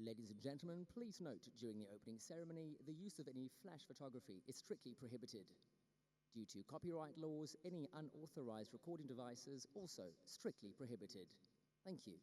Ladies and gentlemen, please note during the opening ceremony, the use of any flash photography is strictly prohibited. Due to copyright laws, any unauthorized recording devices also strictly prohibited. Thank you.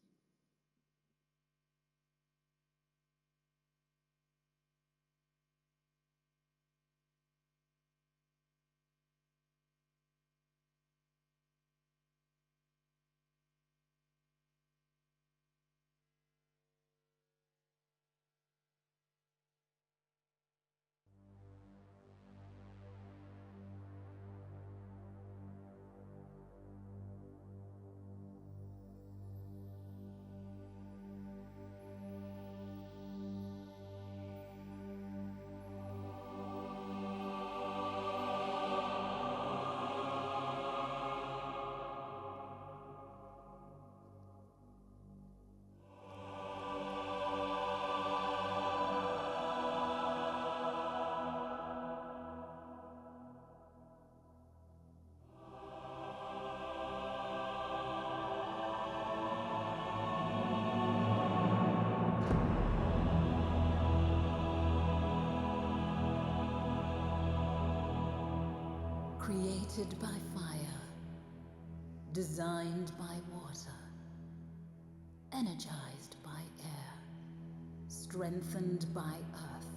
Created by fire, designed by water, energized by air, strengthened by earth.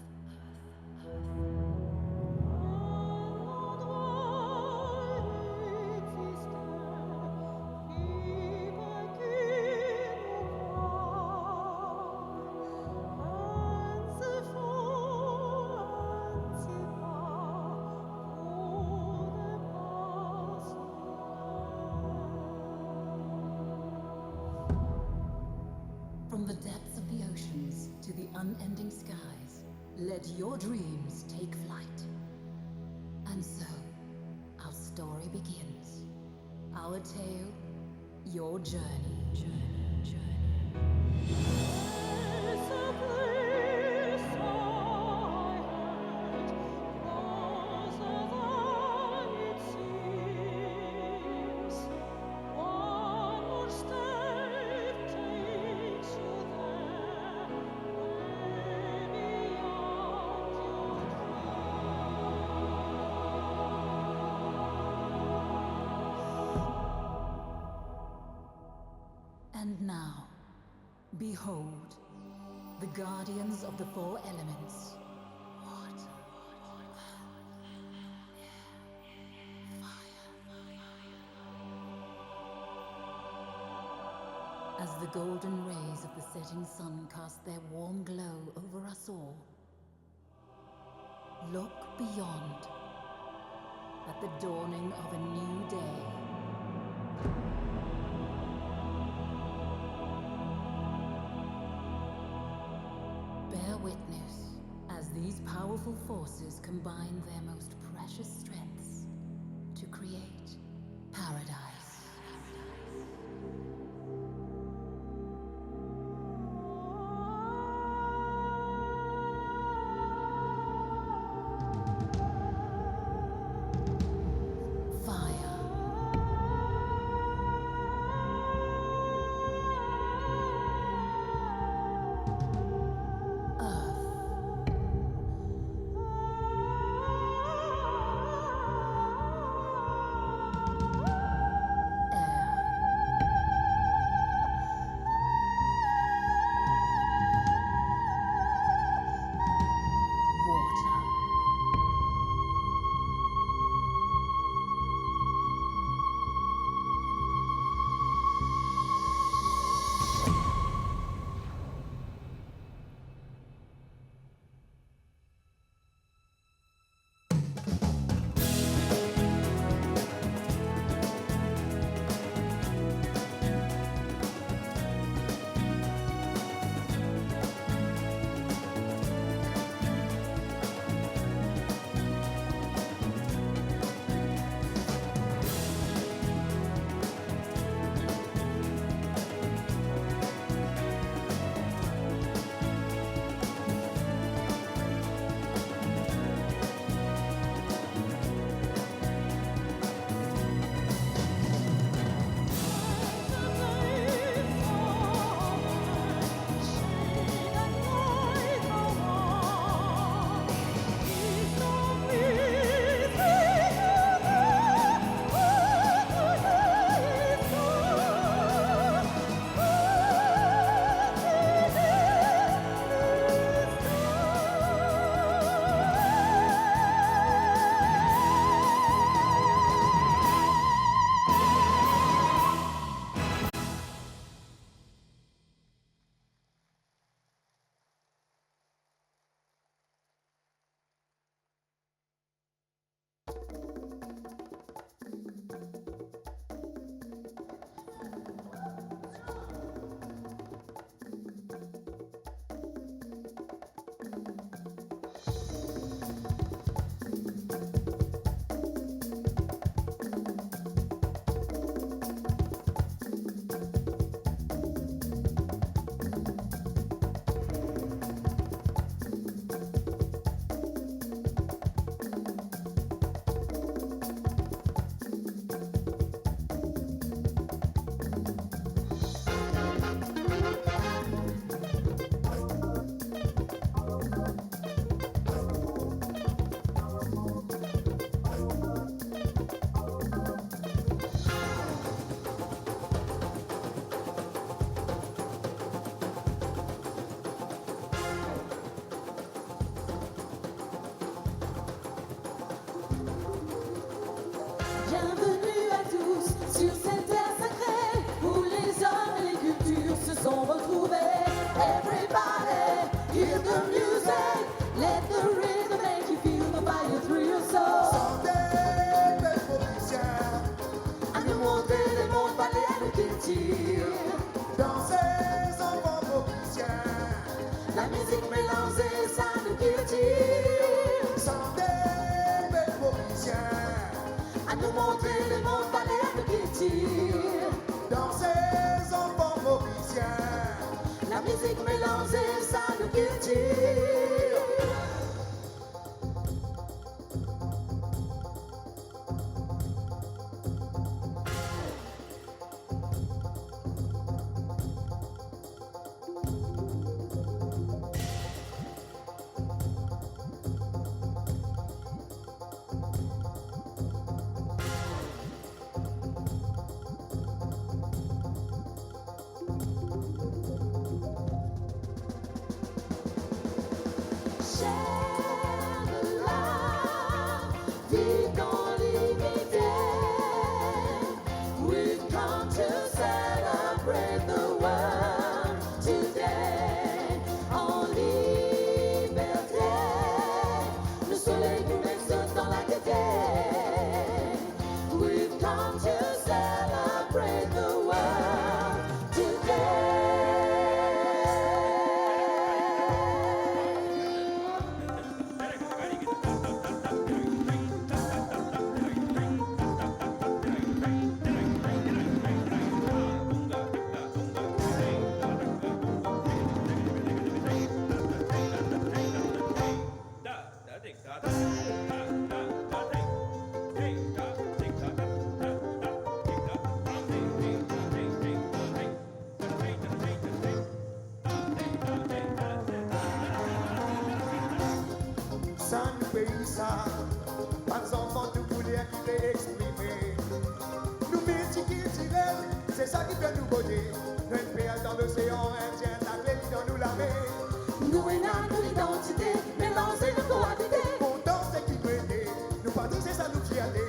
From the depths of the oceans to the unending skies, let your dreams take flight. And so, our story begins. Our tale, your journey. There's a place I heard, closer than it seems. One more step takes you there, way beyond your dreams. And now, behold, the guardians of the four elements. Water, fire. As the golden rays of the setting sun cast their warm glow over us all, look beyond at the dawning of a new day. Bear witness as these powerful forces combine their most precious strengths to create paradise. Fire. Earth. culture. Dansez enfants mauriciens, La musique mélangée, ça nous culture. chantez mes mauriciens. À nous montrer le monde palais à nos cultures. Dansez enfants mauriciens, La musique mélangée, ça nous culture. ça nous pays ça. Pas enfants nous voulons qui veut exprimer. Nous multiculturels, c'est ça qui fait nous beauté. Notre pays dans l'océan Indien, la clé dans nous la mer. Nous et nous l'identité, mélanger nous cohabiter. Pour danser qui brûler, nous partir, c'est ça nous qui aller.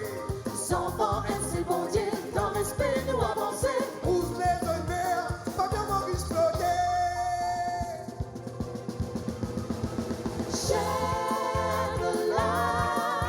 Enfants, c'est bon Dieu, dans respect nous avancer. Ouvre les honneurs, pas de Maurice flotter. Share the light.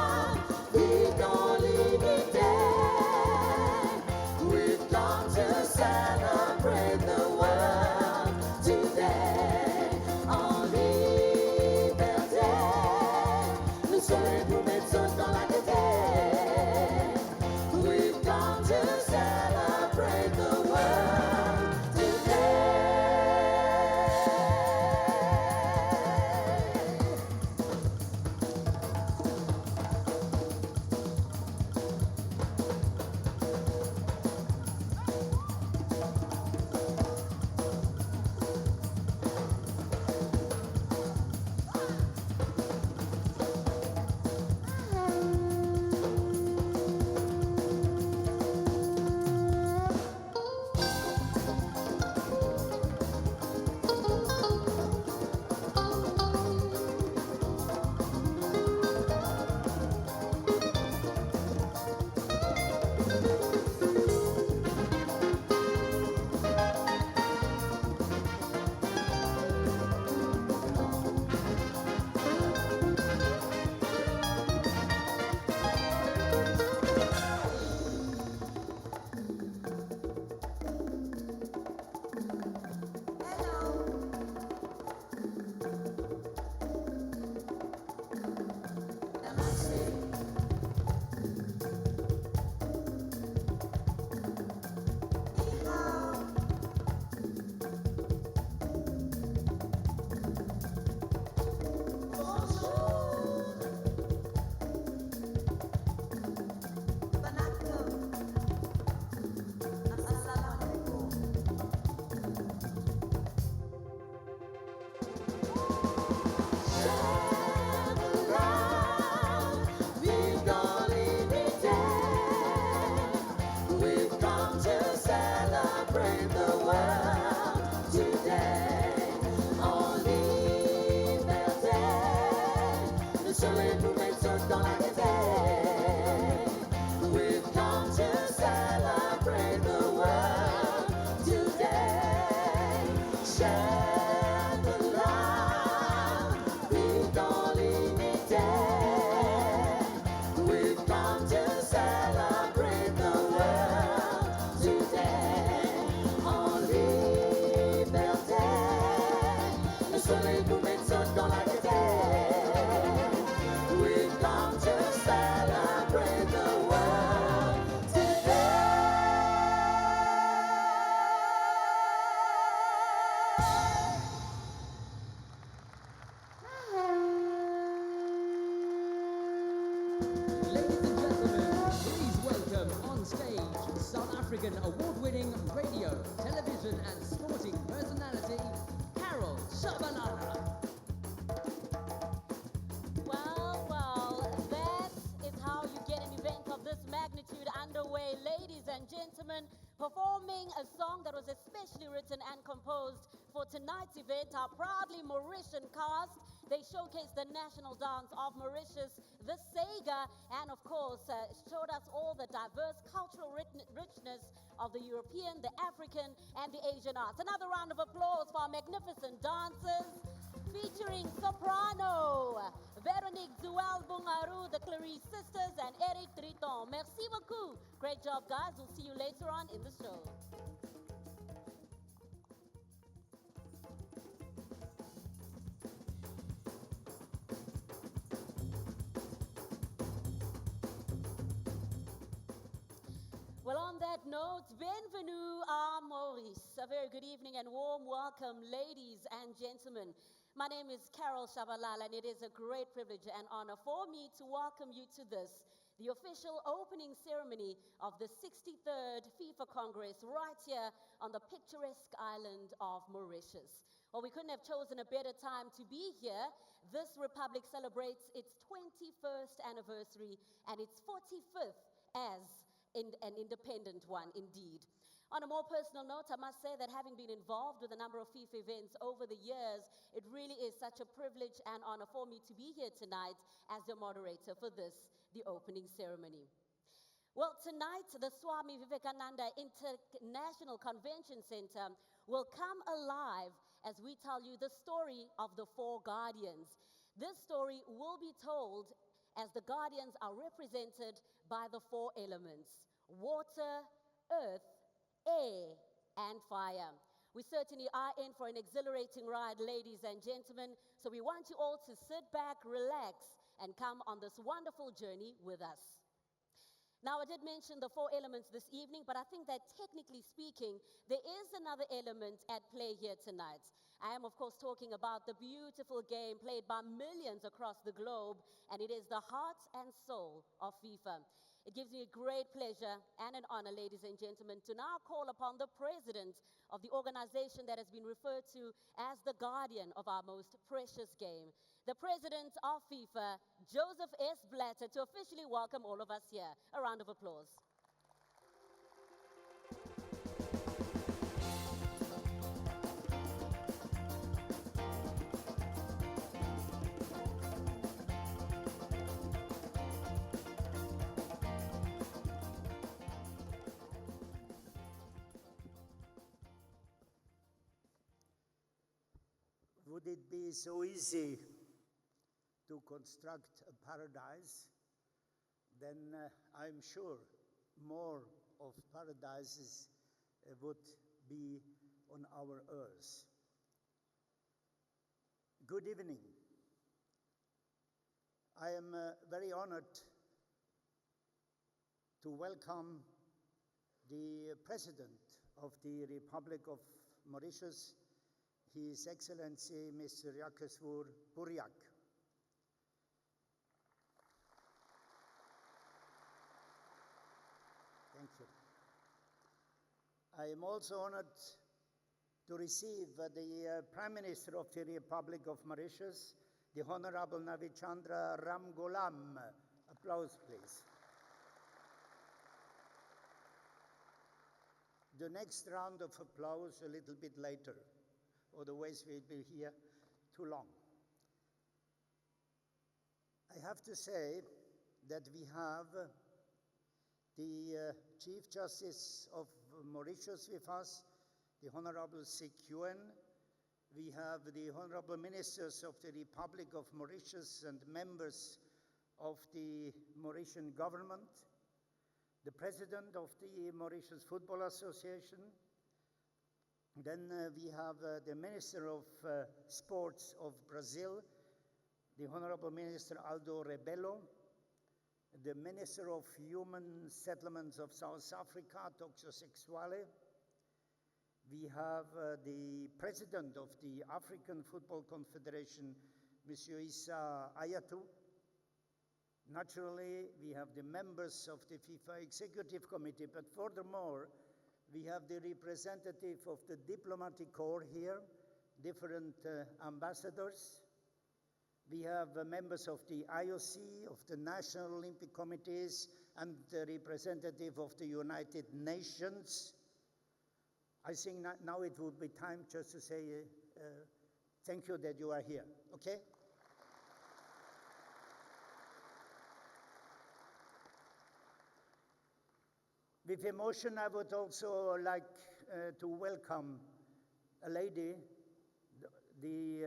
African award-winning radio, television and sporting personality, Carol Shabalala. Well, that is how you get an event of this magnitude underway. Ladies and gentlemen, performing a song that was especially written and composed for tonight's event, our proudly Mauritian cast. They showcased the national dance of Mauritius, the Sega, and of course showed us all the diverse cultural richness of the European, the African, and the Asian arts. Another round of applause for our magnificent dancers, featuring soprano, Veronique Zuel Bungaru, the Clarice sisters, and Eric Triton. Merci beaucoup. Great job, guys. We'll see you later on in the show. Well, on that note, bienvenue à Maurice. A very good evening and warm welcome, ladies and gentlemen. My name is Carol Shabalala, and it is a great privilege and honor for me to welcome you to this, the official opening ceremony of the 63rd FIFA Congress right here on the picturesque island of Mauritius. Well, we couldn't have chosen a better time to be here. This republic celebrates its 21st anniversary and its 45th as an independent one, indeed. On a more personal note, I must say that having been involved with a number of FIFA events over the years, it really is such a privilege and honor for me to be here tonight as the moderator for this, the opening ceremony. Well, tonight, the Swami Vivekananda International Convention Center will come alive as we tell you the story of the four guardians. This story will be told as the guardians are represented by the four elements: water, earth, air, and fire. We certainly are in for an exhilarating ride, ladies and gentlemen, so we want you all to sit back, relax, and come on this wonderful journey with us. Now, I did mention the four elements this evening, but I think that technically speaking, there is another element at play here tonight. I am, of course, talking about the beautiful game played by millions across the globe, and it is the heart and soul of FIFA. It gives me a great pleasure and an honor, ladies and gentlemen, to now call upon the president of the organization that has been referred to as the guardian of our most precious game, the president of FIFA, Joseph S. Blatter, to officially welcome all of us here. A round of applause. Would it be so easy to construct a paradise? Then I'm sure more of paradises would be on our earth. Good evening. I am very honored to welcome the President of the Republic of Mauritius, His Excellency Mr. Yakasur Buriak. Thank you. I am also honored to receive the Prime Minister of the Republic of Mauritius, the Honorable Navichandra Ramgoolam. Applause, please. The next round of applause a little bit later. Otherwise, we'll be here too long. I have to say that we have the Chief Justice of Mauritius with us, the Honorable Sekuen. We have the Honorable Ministers of the Republic of Mauritius and members of the Mauritian government, the President of the Mauritius Football Association. Then we have the Minister of Sports of Brazil, the Honorable Minister Aldo Rebelo, the Minister of Human Settlements of South Africa, Toxo Sexuale. We have the President of the African Football Confederation, Monsieur Issa Ayatou. Naturally, we have the members of the FIFA Executive Committee, but furthermore, we have the representative of the diplomatic corps here, different ambassadors. We have members of the IOC, of the National Olympic Committees, and the representative of the United Nations. I think now it would be time just to say thank you that you are here, okay? With emotion, I would also like to welcome a lady. We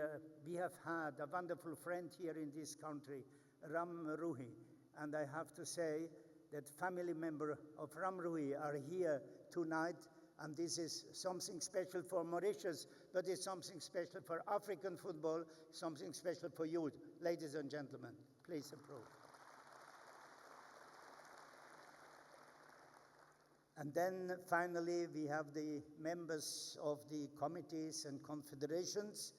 have had a wonderful friend here in this country, Ram Ruhi, and I have to say that family members of Ram Ruhi are here tonight, and this is something special for Mauritius, but it's something special for African football, something special for you, ladies and gentlemen. Please approve. And then finally, we have the members of the committees and confederations.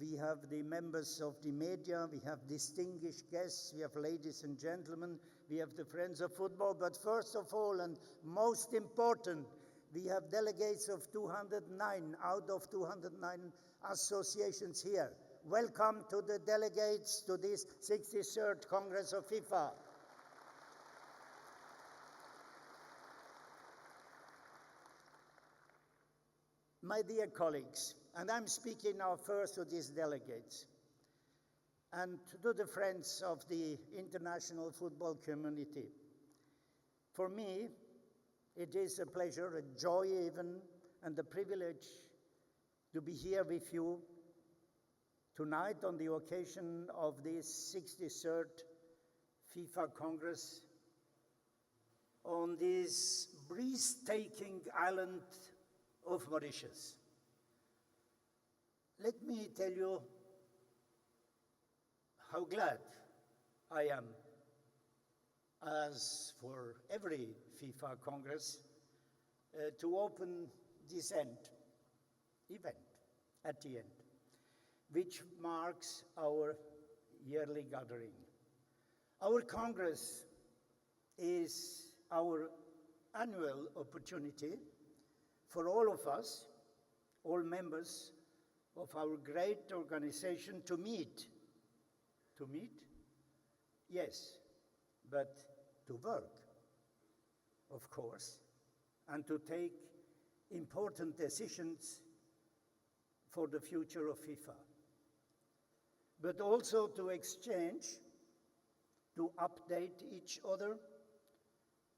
We have the members of the media. We have distinguished guests. We have ladies and gentlemen. We have the friends of football. But first of all, and most important, we have delegates of 209 out of 209 associations here. Welcome to the delegates to this 63rd Congress of FIFA. My dear colleagues, and I'm speaking now first to these delegates and to the friends of the international football community. For me, it is a pleasure, a joy even, and a privilege to be here with you tonight on the occasion of this 63rd FIFA Congress on this breathtaking island of Mauritius. Let me tell you how glad I am, as for every FIFA Congress, to open this event at the end, which marks our yearly gathering. Our Congress is our annual opportunity for all of us, all members of our great organization, to meet. To meet? Yes, but to work, of course, and to take important decisions for the future of FIFA. But also to exchange, to update each other,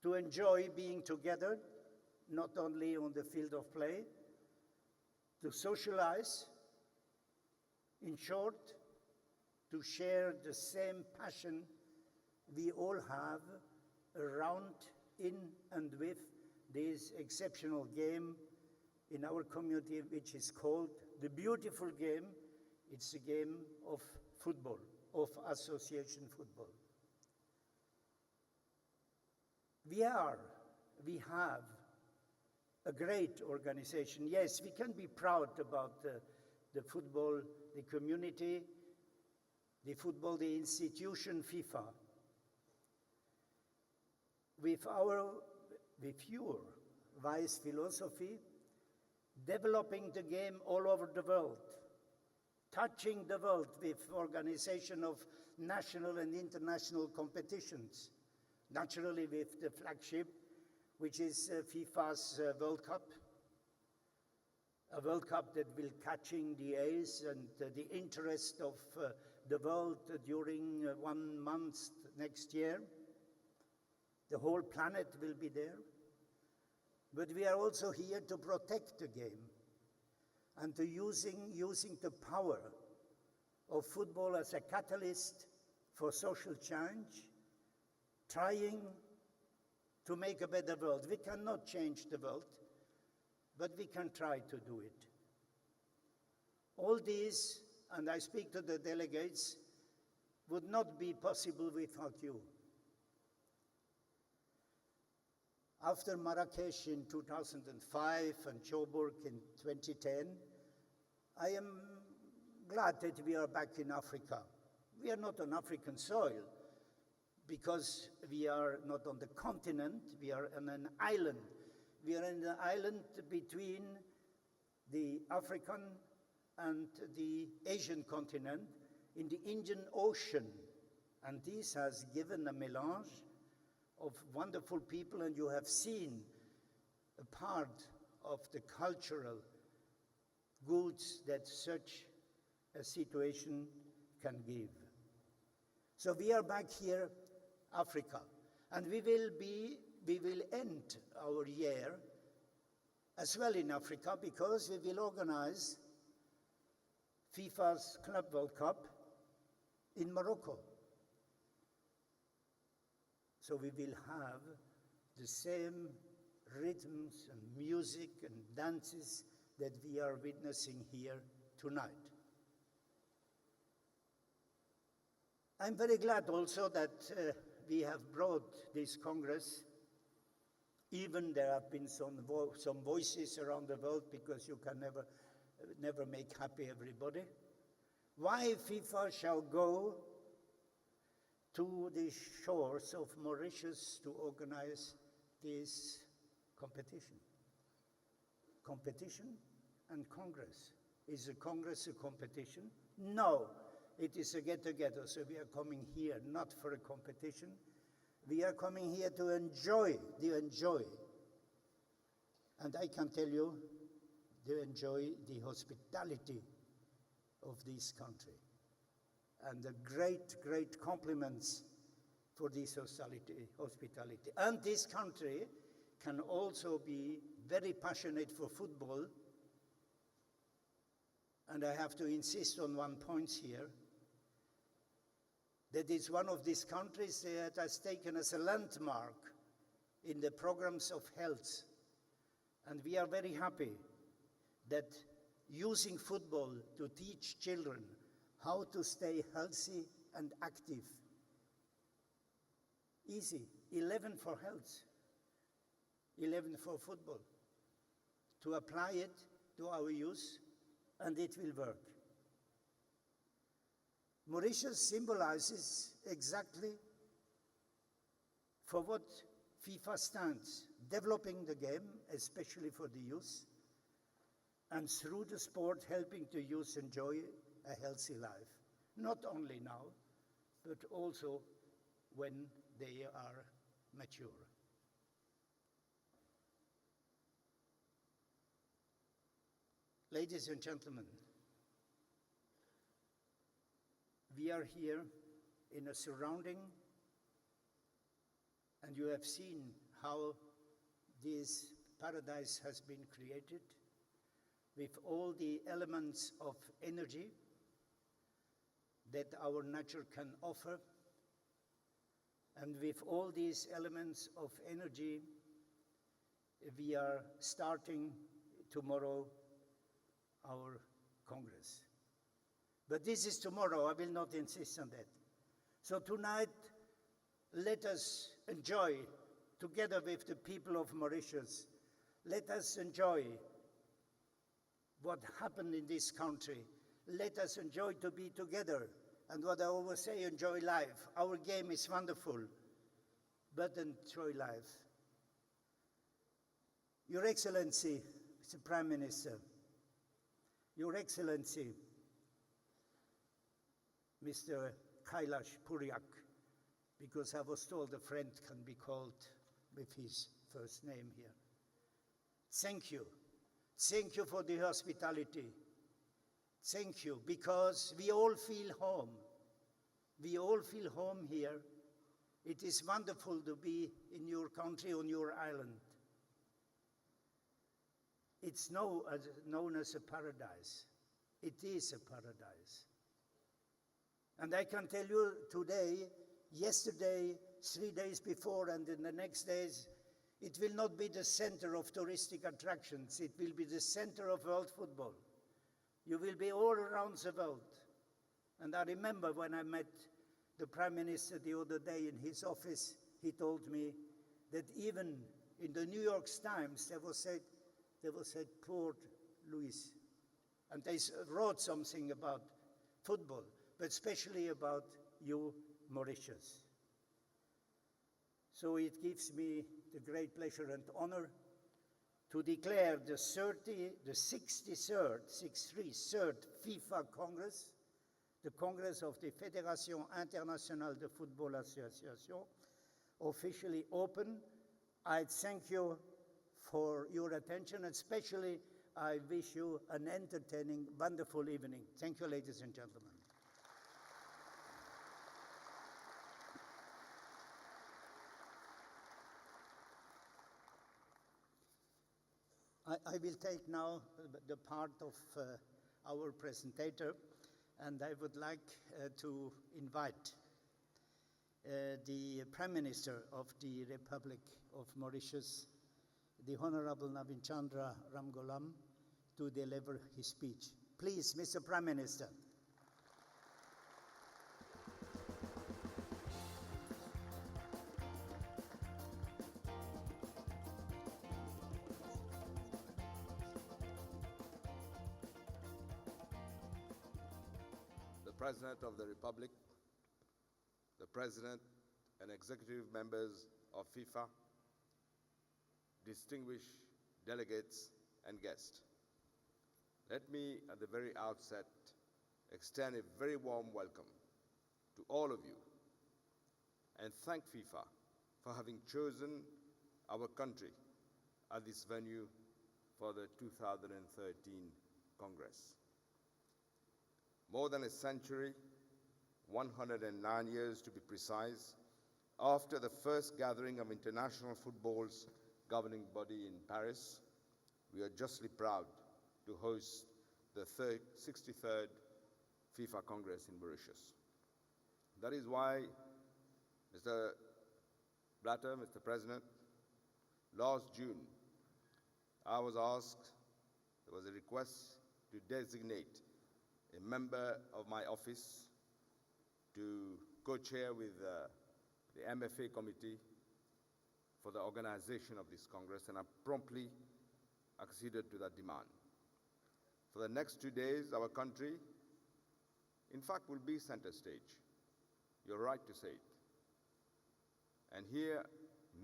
to enjoy being together, not only on the field of play, to socialize, in short, to share the same passion we all have around, in and with this exceptional game in our community, which is called the beautiful game. It's a game of football, of association football. We have a great organization. Yes, we can be proud about the football, the community, the football, the institution FIFA. With your wise philosophy, developing the game all over the world, touching the world with organization of national and international competitions, naturally with the flagship, which is FIFA's World Cup, a World Cup that will catching the eyes and the interest of the world during 1 month next year. The whole planet will be there. But we are also here to protect the game and to using the power of football as a catalyst for social change, trying to make a better world. We cannot change the world, but we can try to do it. All these, and I speak to the delegates, would not be possible without you. After Marrakesh in 2005 and Joburg in 2010, I am glad that we are back in Africa. We are not on African soil, because we are not on the continent, we are on an island. We are in an island between the African and the Asian continent in the Indian Ocean. And this has given a melange of wonderful people, and you have seen a part of the cultural goods that such a situation can give. So we are back here, Africa, and we will end our year as well in Africa, because we will organize FIFA's Club World Cup in Morocco. So we will have the same rhythms and music and dances that we are witnessing here tonight. I'm very glad also that we have brought this Congress. Even there have been some voices around the world, because you can never make happy everybody. Why FIFA shall go to the shores of Mauritius to organize this competition. Competition and Congress. Is a Congress a competition? No, it is a get-together. So we are coming here not for a competition. We are coming here to enjoy. And I can tell you, to enjoy the hospitality of this country. And the great compliments for this hospitality. And this country can also be very passionate for football. And I have to insist on one point here, that it's one of these countries that has taken as a landmark in the programs of health. And we are very happy that using football to teach children how to stay healthy and active. Easy. 11 for health, 11 for football. To apply it to our youth, and it will work. Mauritius symbolizes exactly for what FIFA stands, developing the game, especially for the youth, and through the sport helping the youth enjoy a healthy life, not only now, but also when they are mature. Ladies and gentlemen, we are here in a surrounding, and you have seen how this paradise has been created with all the elements of energy that our nature can offer. And with all these elements of energy, we are starting tomorrow our Congress. But this is tomorrow, I will not insist on that. So tonight, let us enjoy, together with the people of Mauritius, let us enjoy what happened in this country. Let us enjoy to be together. And what I always say, enjoy life. Our game is wonderful, but enjoy life. Your Excellency, Mr. Prime Minister, Your Excellency, Mr. Kailash Puriak, because I was told a friend can be called with his first name here. Thank you. Thank you for the hospitality. Thank you, because we all feel home. We all feel home here. It is wonderful to be in your country, on your island. It's known as a paradise. It is a paradise. And I can tell you today, yesterday, 3 days before, and in the next days, it will not be the center of touristic attractions. It will be the center of world football. You will be all around the world. And I remember when I met the Prime Minister the other day in his office, he told me that even in the New York Times, there was said, poor Louis. And they wrote something about football, but especially about you, Mauritius. So it gives me the great pleasure and honor to declare the 63rd FIFA Congress, the Congress of the Fédération Internationale de Football Association, officially open. I thank you for your attention, and especially I wish you an entertaining, wonderful evening. Thank you, ladies and gentlemen. I will take now the part of our presenter, and I would like to invite the Prime Minister of the Republic of Mauritius, the Honorable Navin Chandra Ramgoolam, to deliver his speech. Please, Mr. Prime Minister. The President of the Republic, the President and executive members of FIFA, distinguished delegates and guests. Let me, at the very outset, extend a very warm welcome to all of you and thank FIFA for having chosen our country as this venue for the 2013 Congress. More than a century, 109 years to be precise, after the first gathering of international football's governing body in Paris, we are justly proud to host the 63rd FIFA Congress in Mauritius. That is why, Mr. Blatter, Mr. President, last June, I was asked, there was a request to designate a member of my office to co-chair with the MFA committee for the organization of this Congress, and I promptly acceded to that demand. For the next 2 days, our country, in fact, will be center stage. You're right to say it. And here,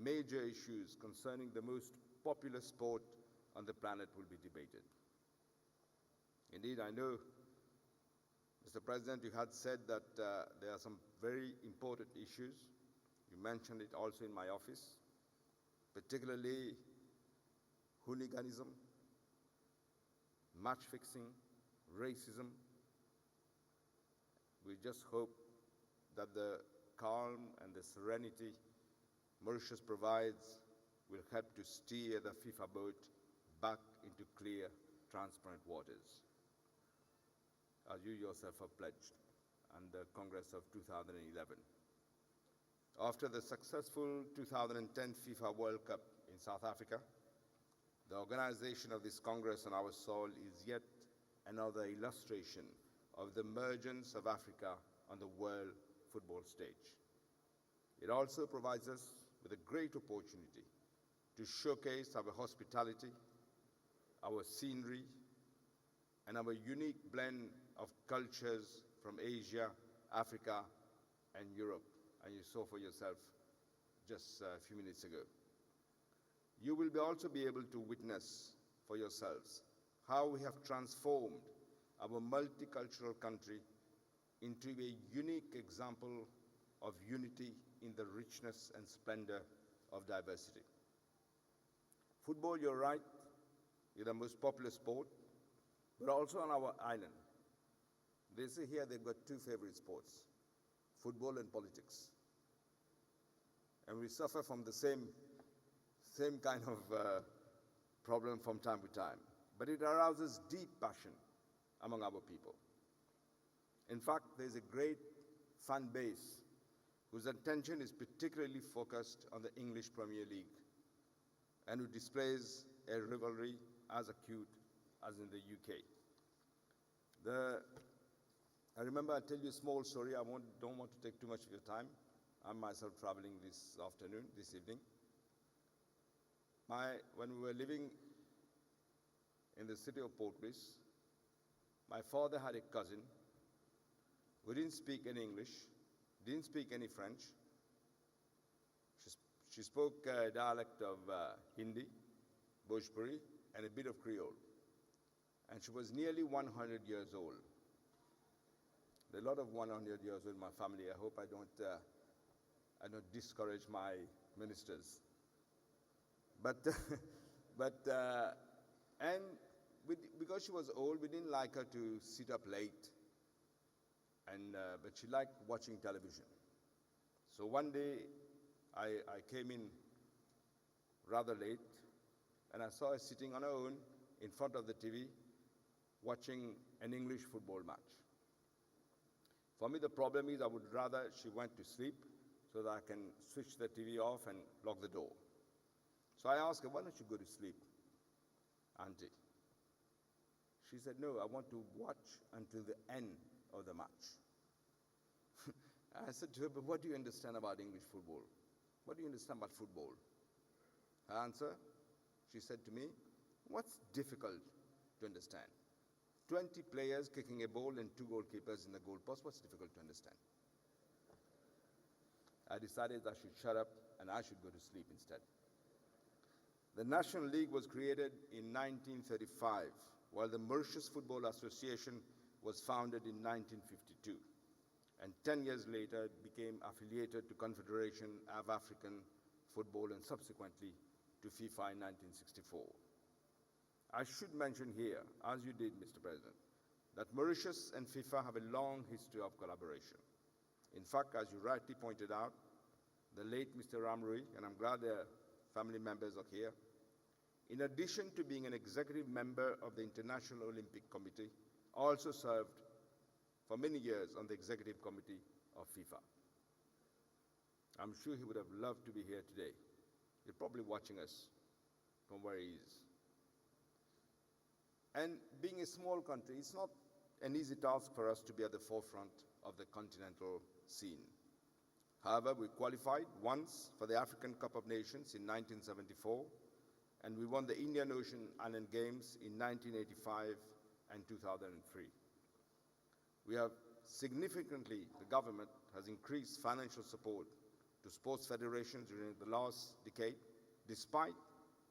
major issues concerning the most popular sport on the planet will be debated. Indeed, I know, Mr. President, you had said that there are some very important issues. You mentioned it also in my office, particularly hooliganism, match fixing, racism. We just hope that the calm and the serenity Mauritius provides will help to steer the FIFA boat back into clear, transparent waters, as you yourself have pledged and the Congress of 2011. After the successful 2010 FIFA World Cup in South Africa, the organization of this Congress on our soil is yet another illustration of the emergence of Africa on the world football stage. It also provides us with a great opportunity to showcase our hospitality, our scenery, and our unique blend of cultures from Asia, Africa, and Europe, and you saw for yourself just a few minutes ago. You will also be able to witness for yourselves how we have transformed our multicultural country into a unique example of unity in the richness and splendor of diversity. Football, you're right, is the most popular sport, but also on our island. They say here they've got two favorite sports, football and politics. And we suffer from the same kind of problem from time to time. But it arouses deep passion among our people. In fact, there's a great fan base whose attention is particularly focused on the English Premier League and who displays a rivalry as acute as in the UK. I remember I'll tell you a small story. I don't want to take too much of your time. I'm myself traveling this evening. When we were living in the city of Port Louis, my father had a cousin who didn't speak any English, didn't speak any French. She spoke a dialect of Hindi, Bhojpuri, and a bit of Creole. And she was nearly 100 years old. There are a lot of 100 years old in my family. I hope I don't discourage my ministers. But, because she was old, we didn't like her to sit up late. But she liked watching television. So one day, I came in rather late, and I saw her sitting on her own in front of the TV, watching an English football match. For me, the problem is I would rather she went to sleep so that I can switch the TV off and lock the door. So I asked her, why don't you go to sleep, Auntie? She said, no, I want to watch until the end of the match. I said to her, but what do you understand about English football? What do you understand about football? Her answer, she said to me, what's difficult to understand? 20 players kicking a ball and 2 goalkeepers in the goalpost, what's difficult to understand? I decided I should shut up and I should go to sleep instead. The National League was created in 1935, while the Mauritius Football Association was founded in 1952. And 10 years later, it became affiliated to Confederation of African Football and subsequently to FIFA in 1964. I should mention here, as you did, Mr. President, that Mauritius and FIFA have a long history of collaboration. In fact, as you rightly pointed out, the late Mr. Ramrui, and I'm glad their family members are here, in addition to being an executive member of the International Olympic Committee, also served for many years on the executive committee of FIFA. I'm sure he would have loved to be here today. You're probably watching us from where he is. And being a small country, it's not an easy task for us to be at the forefront of the continental scene. However, we qualified once for the African Cup of Nations in 1974, and we won the Indian Ocean Island Games in 1985 and 2003. We have significantly, the government has increased financial support to sports federations during the last decade, despite,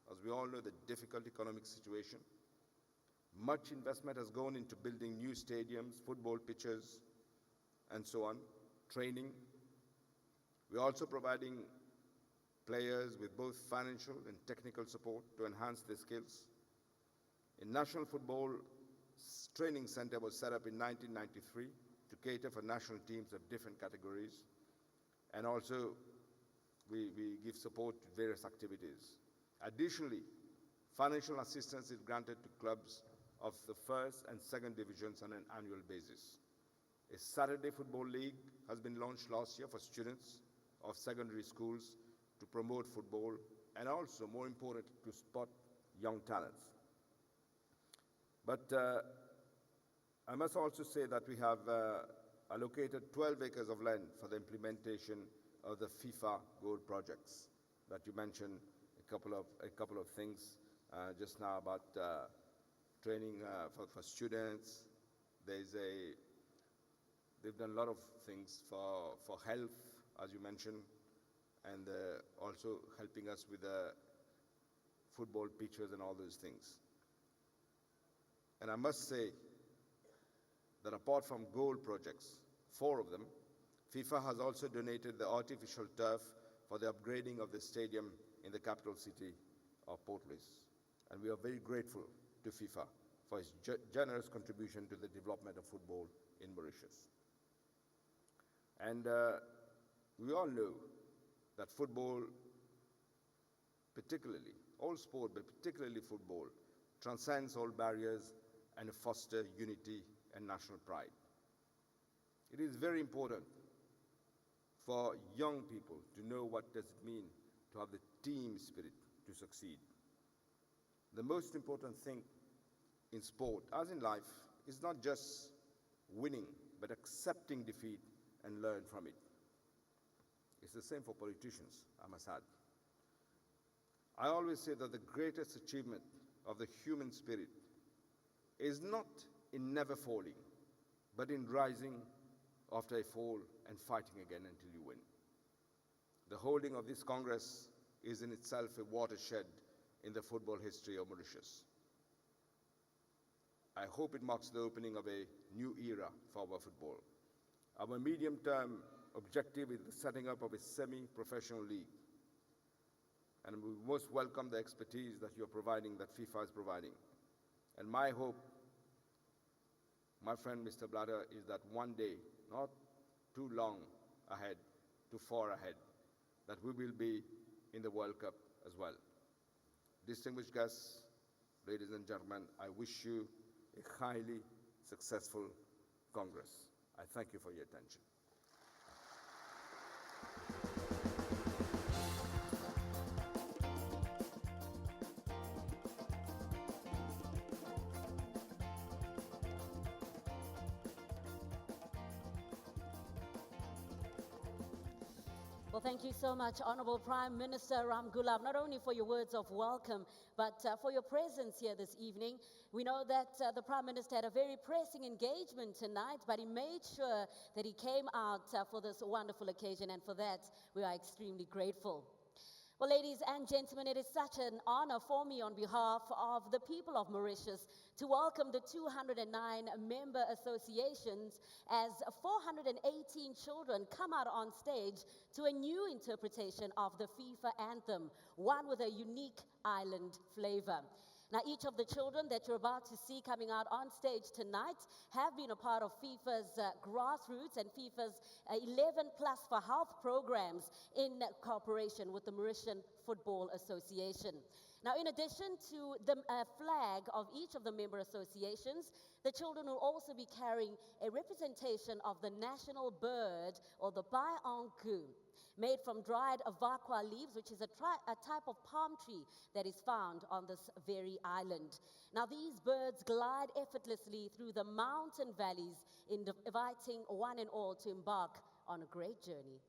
as we all know, the difficult economic situation. Much investment has gone into building new stadiums, football pitches, and so on, training. We're also providing players with both financial and technical support to enhance their skills. A national football training center was set up in 1993 to cater for national teams of different categories. And also, we give support to various activities. Additionally, financial assistance is granted to clubs of the first and second divisions on an annual basis. A Saturday Football League has been launched last year for students of secondary schools to promote football and also, more important, to spot young talents. But I must also say that we have allocated 12 acres of land for the implementation of the FIFA goal projects that you mentioned a couple of things just now about training for students. They've done a lot of things for health, as you mentioned, and also helping us with football pitches and all those things. And I must say that apart from goal projects, 4 of them, FIFA has also donated the artificial turf for the upgrading of the stadium in the capital city of Port Louis. And we are very grateful to FIFA for its generous contribution to the development of football in Mauritius. And we all know that football, particularly, all sport, but particularly football, transcends all barriers and fosters unity and national pride. It is very important for young people to know what does it mean to have the team spirit to succeed. The most important thing in sport, as in life, is not just winning, but accepting defeat and learn from it. It's the same for politicians, I must add. I always say that the greatest achievement of the human spirit is not in never falling, but in rising after a fall and fighting again until you win. The holding of this Congress is in itself a watershed in the football history of Mauritius. I hope it marks the opening of a new era for our football. Our medium-term objective is the setting up of a semi-professional league. And we most welcome the expertise that you're providing, that FIFA is providing. And my hope, my friend Mr. Blatter, is that one day, not too long ahead, too far ahead, that we will be in the World Cup as well. Distinguished guests, ladies and gentlemen, I wish you a highly successful Congress. I thank you for your attention. Well, thank you so much, Honorable Prime Minister Ramgoolam, not only for your words of welcome, but for your presence here this evening. We know that the Prime Minister had a very pressing engagement tonight, but he made sure that he came out for this wonderful occasion, and for that, we are extremely grateful. Well, ladies and gentlemen, it is such an honor for me on behalf of the people of Mauritius to welcome the 209 member associations as 418 children come out on stage to a new interpretation of the FIFA anthem, one with a unique island flavor. Now, each of the children that you're about to see coming out on stage tonight have been a part of FIFA's grassroots and FIFA's 11 Plus for Health programs in cooperation with the Mauritian Football Association. Now, in addition to the flag of each of the member associations, the children will also be carrying a representation of the national bird, or the bayanku, made from dried avakwa leaves, which is a type of palm tree that is found on this very island. Now, these birds glide effortlessly through the mountain valleys, inviting one and all to embark on a great journey.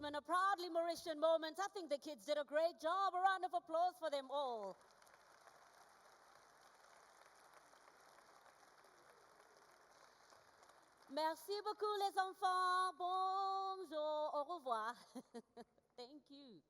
gentlemen, a proudly Mauritian moment. I think the kids did a great job. A round of applause for them all. Merci beaucoup, les enfants. Bonjour. Au revoir. Thank you.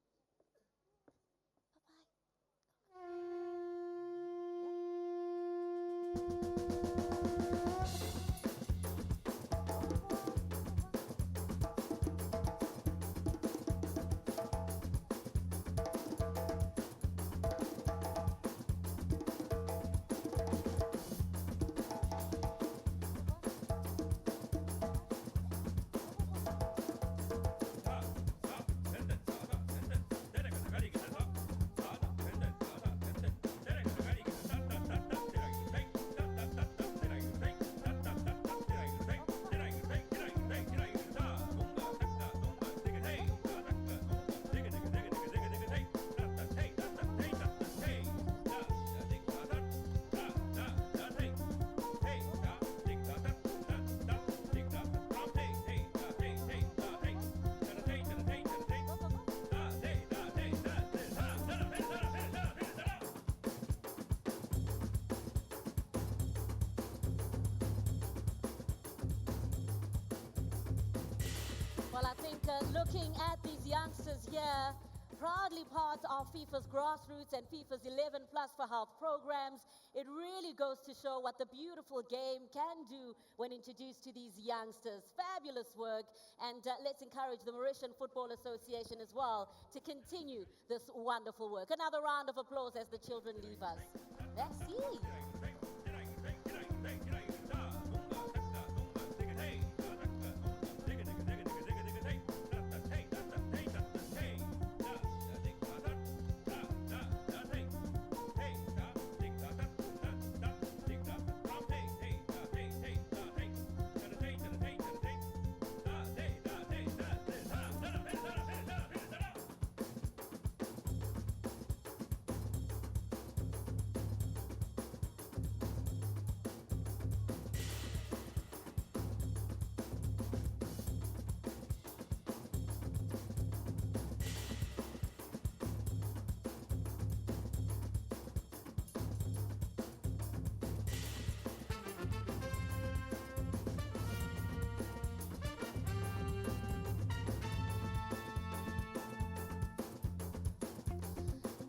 Well, I think looking at these youngsters here, proudly part of FIFA's grassroots and FIFA's 11 Plus for Health programs, it really goes to show what the beautiful game can do when introduced to these youngsters. Fabulous work, and let's encourage the Mauritian Football Association as well to continue this wonderful work. Another round of applause as the children leave us. That's it.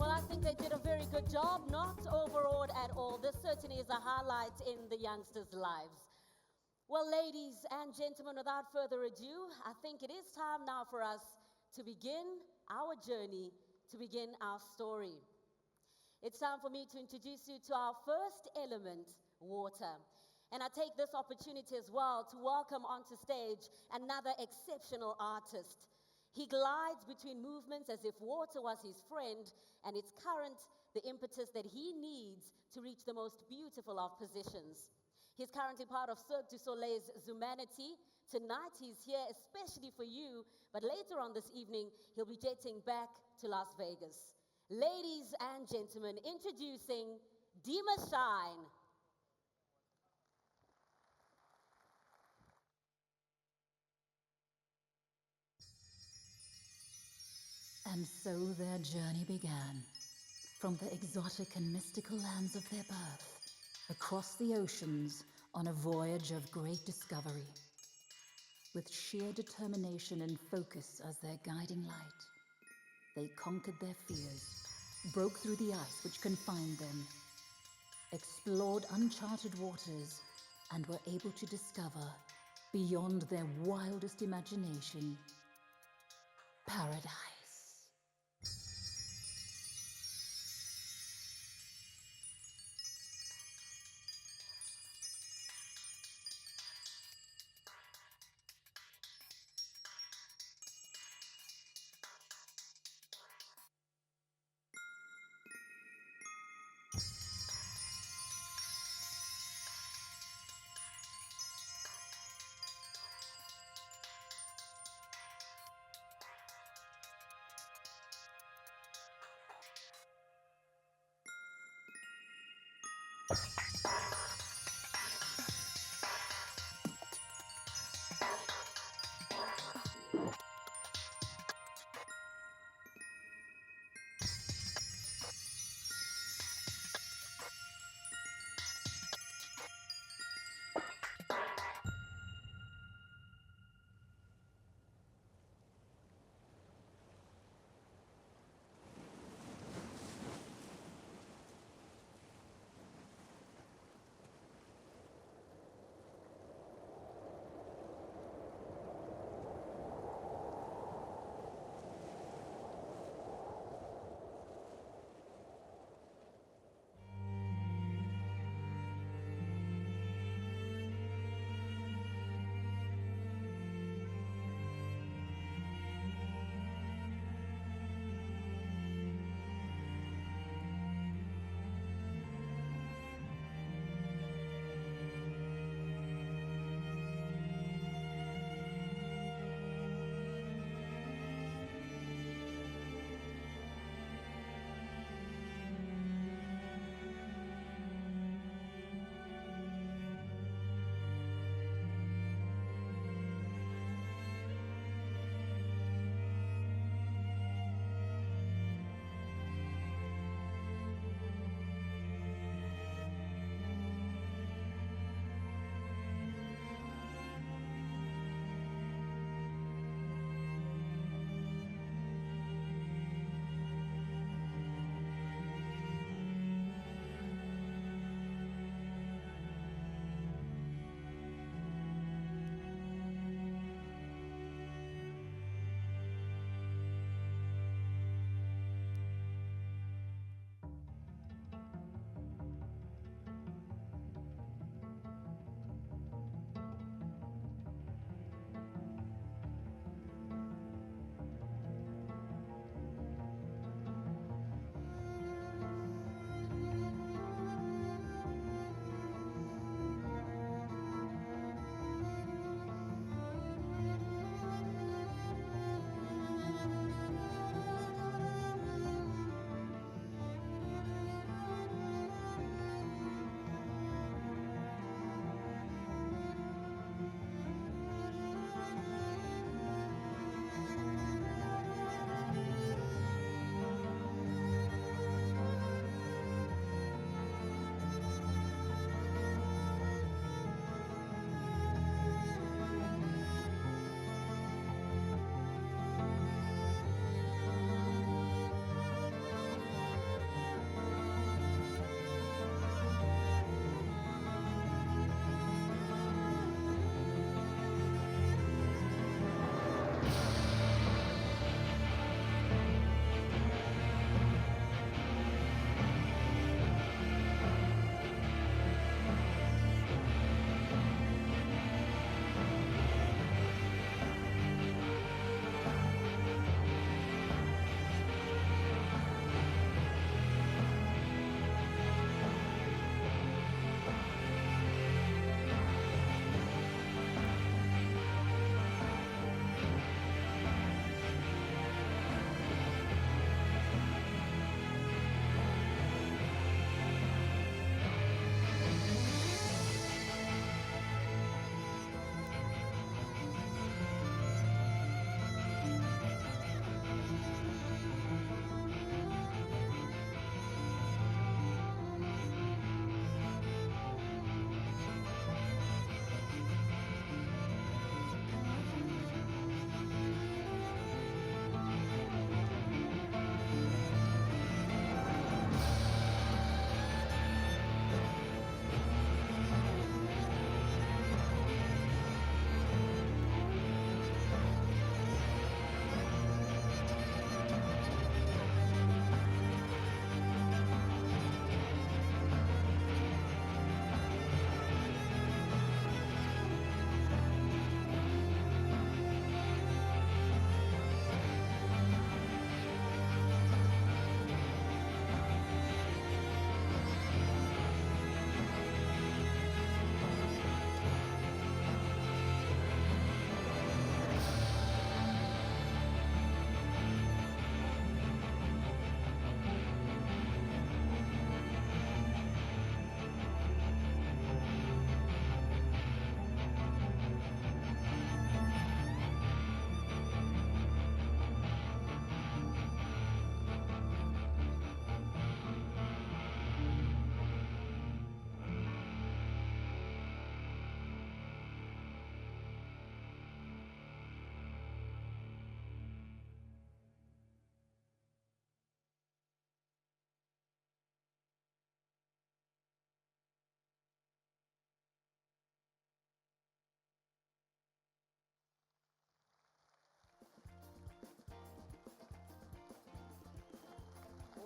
Well, I think they did a very good job, not overawed at all. This certainly is a highlight in the youngsters' lives. Well, ladies and gentlemen, without further ado, I think it is time now for us to begin our journey, to begin our story. It's time for me to introduce you to our first element, water. And I take this opportunity as well to welcome onto stage another exceptional artist. He glides between movements as if water was his friend, and its current, the impetus that he needs to reach the most beautiful of positions. He's currently part of Cirque du Soleil's Zumanity. Tonight he's here especially for you, but later on this evening he'll be jetting back to Las Vegas. Ladies and gentlemen, introducing Dima Shine. And so their journey began. From the exotic and mystical lands of their birth, across the oceans on a voyage of great discovery. With sheer determination and focus as their guiding light, they conquered their fears, broke through the ice which confined them, explored uncharted waters, and were able to discover, beyond their wildest imagination, paradise.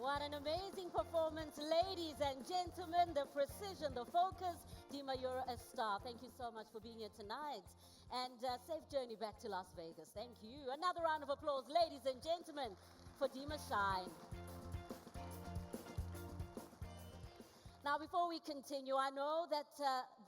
What an amazing performance, ladies and gentlemen. The precision, the focus. Dima, you're a star. Thank you so much for being here tonight. And safe journey back to Las Vegas. Thank you. Another round of applause, ladies and gentlemen, for Dima Shine. Now, before we continue, I know that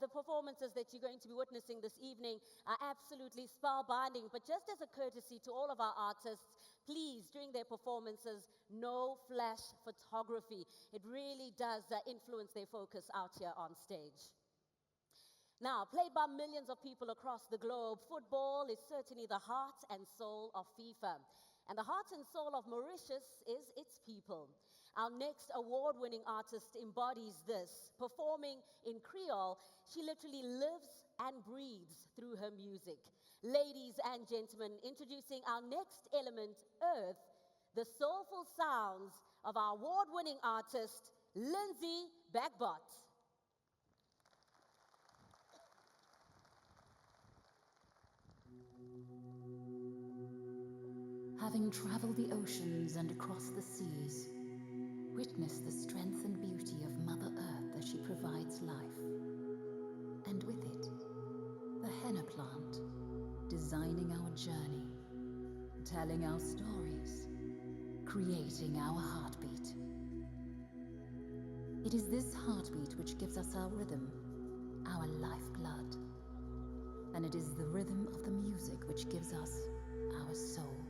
the performances that you're going to be witnessing this evening are absolutely spellbinding, but just as a courtesy to all of our artists, please, during their performances, no flash photography. It really does influence their focus out here on stage. Now, played by millions of people across the globe, football is certainly the heart and soul of FIFA. And the heart and soul of Mauritius is its people. Our next award-winning artist embodies this. Performing in Creole, she literally lives and breathes through her music. Ladies and gentlemen, introducing our next element, Earth, the soulful sounds of our award-winning artist, Lindsay Bagbot. Having traveled the oceans and across the seas, witness the strength and beauty of Mother Earth as she provides life. And with it, the henna plant, designing our journey, telling our stories, creating our heartbeat. It is this heartbeat which gives us our rhythm, our lifeblood. And it is the rhythm of the music which gives us our soul.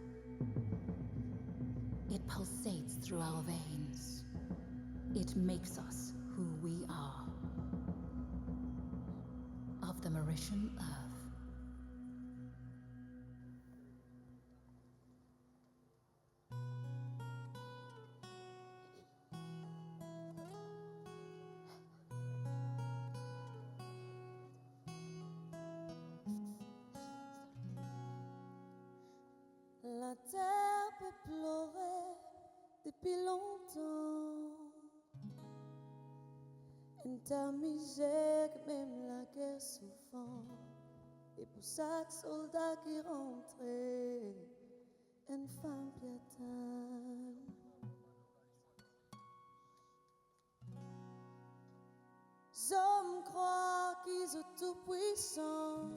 It pulsates through our veins. It makes us who we are. Of the Mauritian earth. La terre peut pleurer depuis longtemps. Une terre misère que même la guerre souvent. Et pour chaque soldat qui rentrait, une femme piétonne. J'aime croire qu'ils sont tout puissants.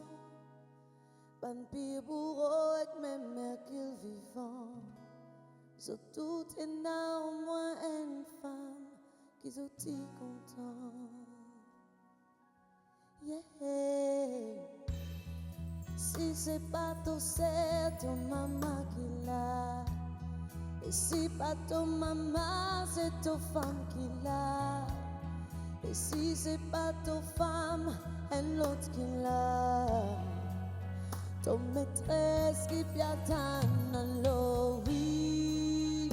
Ban pire bourreau et même mère qu'ils vivant. Ils ont tout et néanmoins une femme qu'ils ont dit content. Yeah. Si c'est pas ton c'est ton maman qui l'a. Et si pas ton maman c'est ton femme qui l'a. Et si c'est pas ton femme un autre qui l'a. Ton maîtresse qui piatane à l'eau, oui,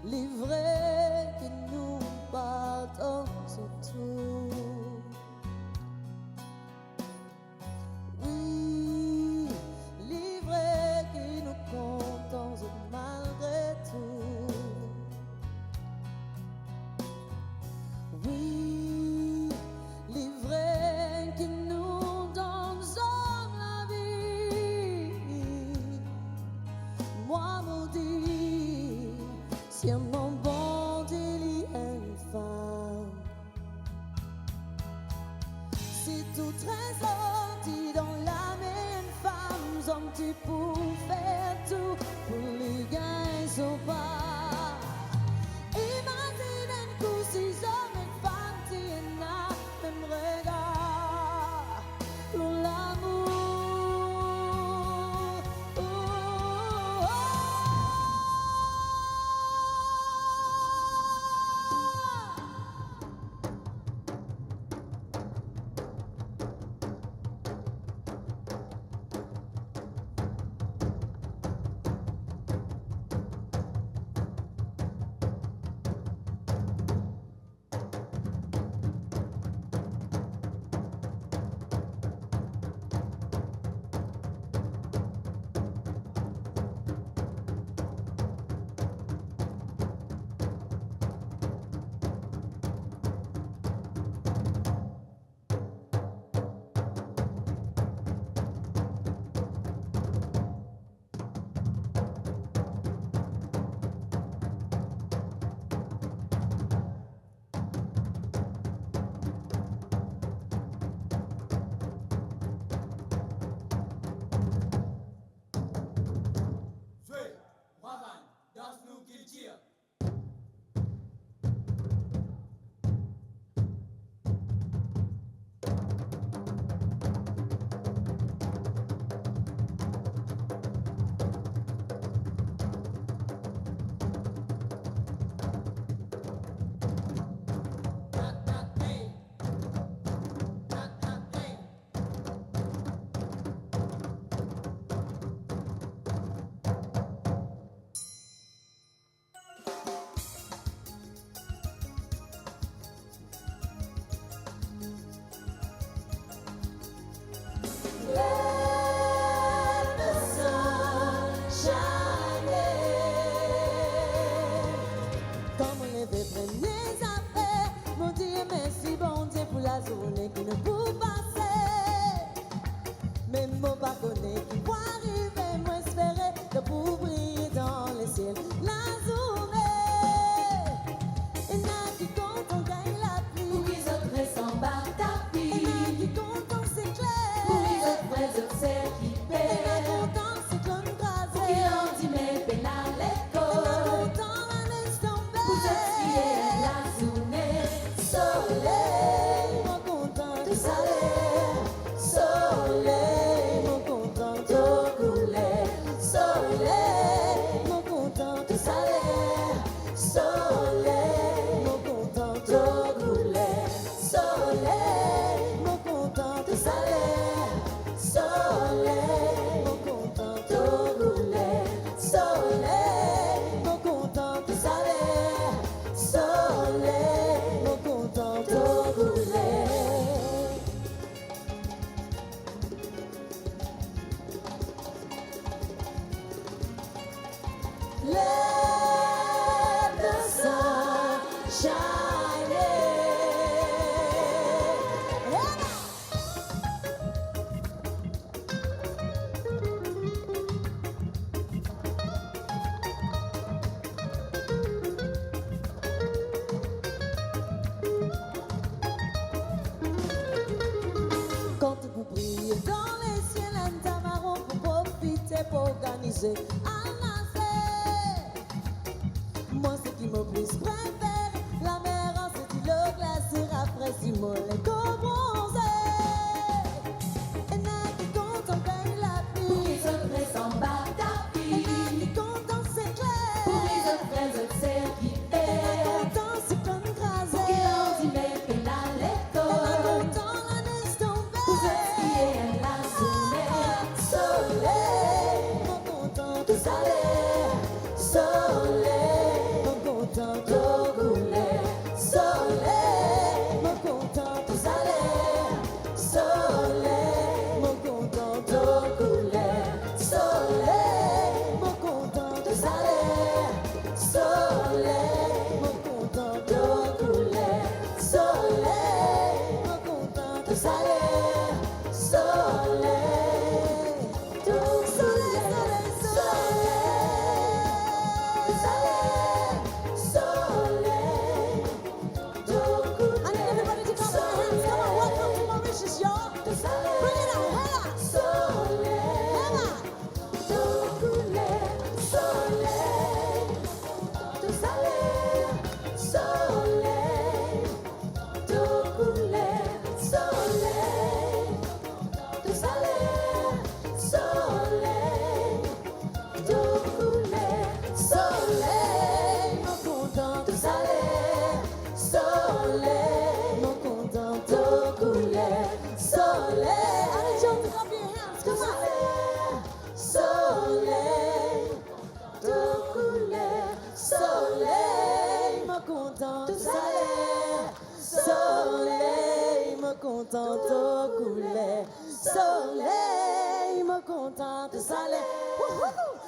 livré que nous partons autour. Oui, livré que nous comptons malgré tout. Oui, livré que nous donnons la vie. Moi maudit, si mon bon Dieu est une femme. Si tout trésor dit dans l'âme est une femme, hommes tu pour faire tout pour les gagner sauvage. Imagine un coup si hommes et femmes tiennent à même regard pour l'amour. let the sun shine in. Quand vous brillez dans les ciels, un tamaron pour profiter, pour organiser un lancer. Moi, ce qui me plus préfère, la mer en stylo glacé, rafraîchit mon lait bronzé. Et n'a qui contemple la pluie, pour les autres fraises en bas tapis. Et n'a qui content c'est clair, pour les autres fraises c'est qui fait. Et n'a content c'est comme crasé, pour qu'il en dit mais fait la lettre. Et n'a content la neige tombée, pour ce qui est la soleil. Soleil, mon content tout salaire. Soleil, mon content tout couler. Soleil, mon content tout salaire. Soleil, mon content tout couler. Soleil, mon content tout salaire. Soleil, mon content tout couler. Soleil, mon content tout salaire. Soleil, tout soleil, soleil, soleil, tout couler. I need everybody to clap their hands. Come on, welcome to Mauritius, y'all. Bring it on, hella. Hella. Tout couler, soleil, tout salaire, soleil, tout couler, soleil, tout salaire, soleil, tout couler, soleil, mon content, tout salaire, soleil, mon content, tout couler, soleil. I need y'all to clap your hands, come on. Soleil, tout couler, soleil, mon content, tout salaire, soleil, mon content, tout couler, soleil, mon content, tout salaire,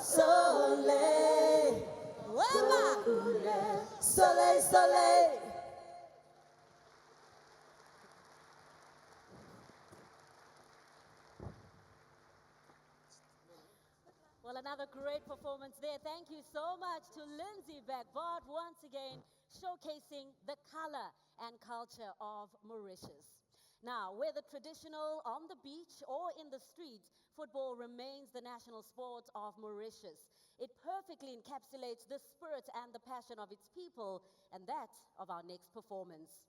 soleil, tout couler, soleil, soleil. Well, another great performance there. Thank you so much to Lindsay Beckbart once again showcasing the color and culture of Mauritius. Now, whether traditional, on the beach, or in the streets, football remains the national sport of Mauritius. It perfectly encapsulates the spirit and the passion of its people, and that of our next performance.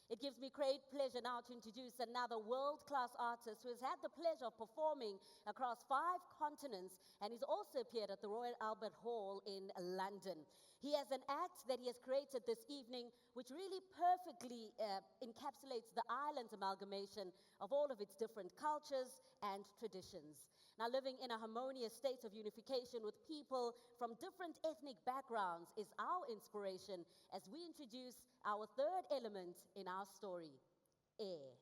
It gives me great pleasure now to introduce another world-class artist who has had the pleasure of performing across 5 continents and he's also appeared at the Royal Albert Hall in London. He has an act that he has created this evening which really perfectly encapsulates the island's amalgamation of all of its different cultures and traditions. Now, living in a harmonious state of unification with people from different ethnic backgrounds is our inspiration as we introduce our third element in our story, air.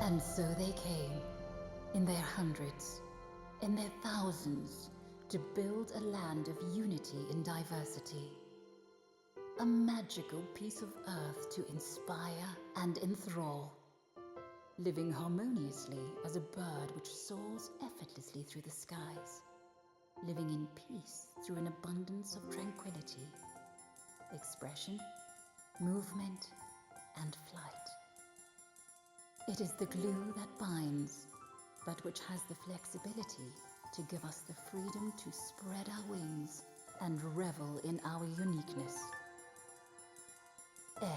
And so they came, in their hundreds, in their thousands, to build a land of unity in diversity. A magical piece of earth to inspire and enthrall, living harmoniously as a bird which soars effortlessly through the skies, living in peace through an abundance of tranquility, expression, movement, and flight. It is the glue that binds, but which has the flexibility to give us the freedom to spread our wings and revel in our uniqueness. Air.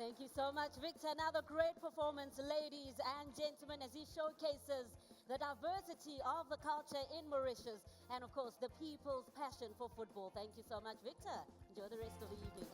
Thank you so much, Victor. Another great performance, ladies and gentlemen, as he showcases the diversity of the culture in Mauritius and, of course, the people's passion for football. Thank you so much, Victor. Enjoy the rest of the evening.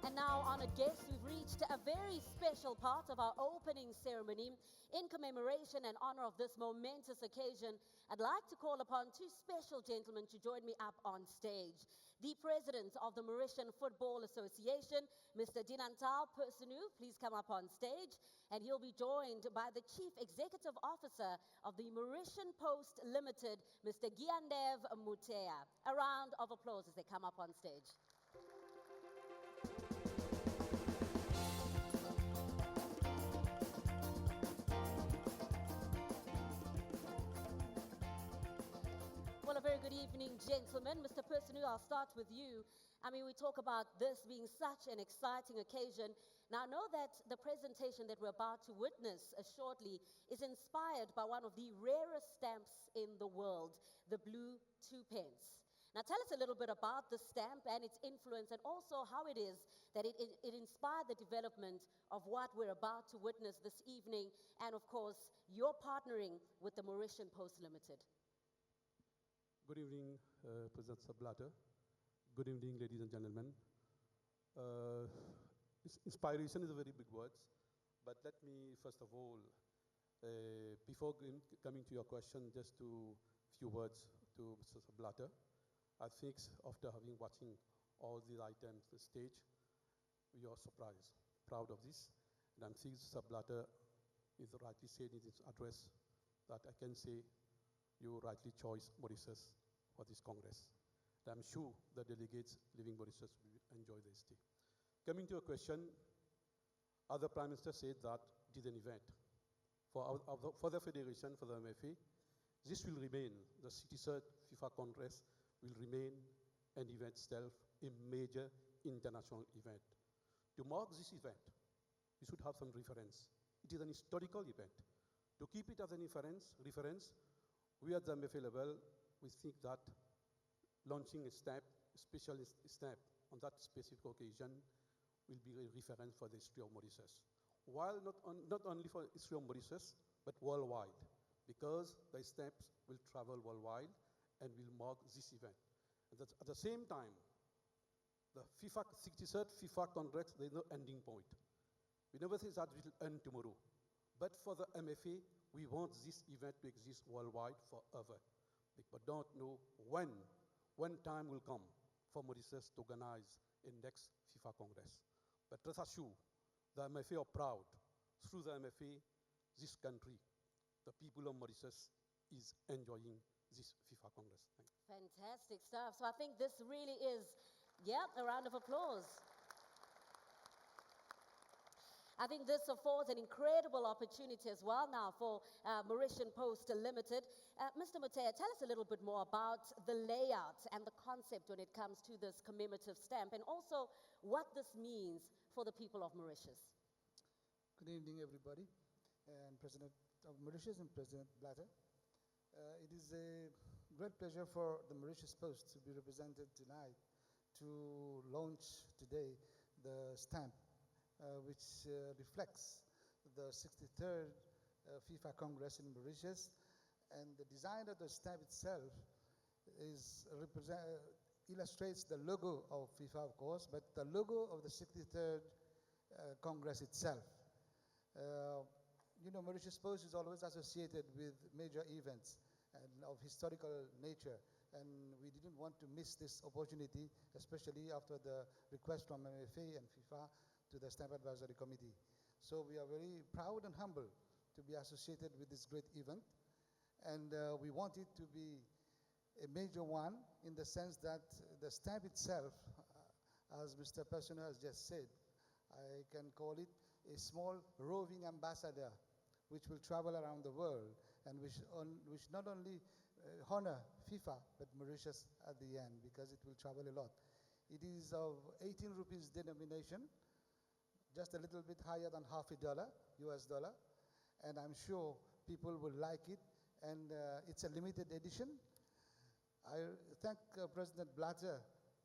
And now, honoured guests, we've reached a very special part of our opening ceremony. In commemoration and honour of this momentous occasion, I'd like to call upon two special gentlemen to join me up on stage. The President of the Mauritian Football Association, Mr. Dinantal Personu, please come up on stage. And he'll be joined by the Chief Executive Officer of the Mauritian Post Limited, Mr. Giandev Mutea. A round of applause as they come up on stage. Well, a very good evening, gentlemen. Mr. Personu, I'll start with you. I mean, we talk about this being such an exciting occasion. Now, I know that the presentation that we're about to witness shortly is inspired by one of the rarest stamps in the world, the blue 2 pence. Now, tell us a little bit about the stamp and its influence, and also how it is that it inspired the development of what we're about to witness this evening, and of course, you're partnering with the Mauritian Post Limited. Good evening, President Sablatter. Good evening, ladies and gentlemen. Inspiration is a very big word, but let me, first of all, before coming to your question, just to few words to Mr. Sablatter. I think after watching all these items on the stage, we are surprised, proud of this. And I'm thinking Sablatter is rightly said in his address that I can say you rightly chose Mauritius for this Congress. And I'm sure the delegates living Mauritius will enjoy this day. Coming to your question, other Prime Minister said that it is an event. For the Federation, for the MFA, this will remain, the 63rd FIFA Congress will remain an event itself, a major international event. To mark this event, we should have some reference. It is an historical event. To keep it as an reference, we at the MFA level, we think that launching a special step on that specific occasion will be a reference for the history of Mauritius. While not only for the history of Mauritius, but worldwide, because the steps will travel worldwide and will mark this event. And at the same time, the 63rd FIFA Congress, there is no ending point. We never say that it will end tomorrow. But for the MFA, we want this event to exist worldwide forever. But don't know when time will come for Mauritius to organize a next FIFA Congress. But rest assured, the MFA are proud. Through the MFA, this country, the people of Mauritius, is enjoying this FIFA Congress. Thank you. Fantastic stuff. So I think this really is, a round of applause. I think this affords an incredible opportunity as well now for Mauritian Post Limited. Mr. Mutea, tell us a little bit more about the layout and the concept when it comes to this commemorative stamp, and also what this means for the people of Mauritius. Good evening, everybody, and President of Mauritius and President Blatter. It is a great pleasure for the Mauritius Post to be represented tonight to launch today the stamp, which reflects the 63rd FIFA Congress in Mauritius. And the design of the stamp itself illustrates the logo of FIFA, of course, but the logo of the 63rd Congress itself. Mauritius Post is always associated with major events and of historical nature, and we didn't want to miss this opportunity, especially after the request from MFA and FIFA to the Stamp Advisory Committee. So we are very proud and humble to be associated with this great event, and we want it to be a major one in the sense that the stamp itself, as Mr. Personu has just said, I can call it a small roving ambassador which will travel around the world and which not only honor FIFA but Mauritius at the end, because it will travel a lot. It is of 18 rupees denomination, just a little bit higher than $50 US dollar, and I'm sure people will like it, and it's a limited edition. I thank President Blatter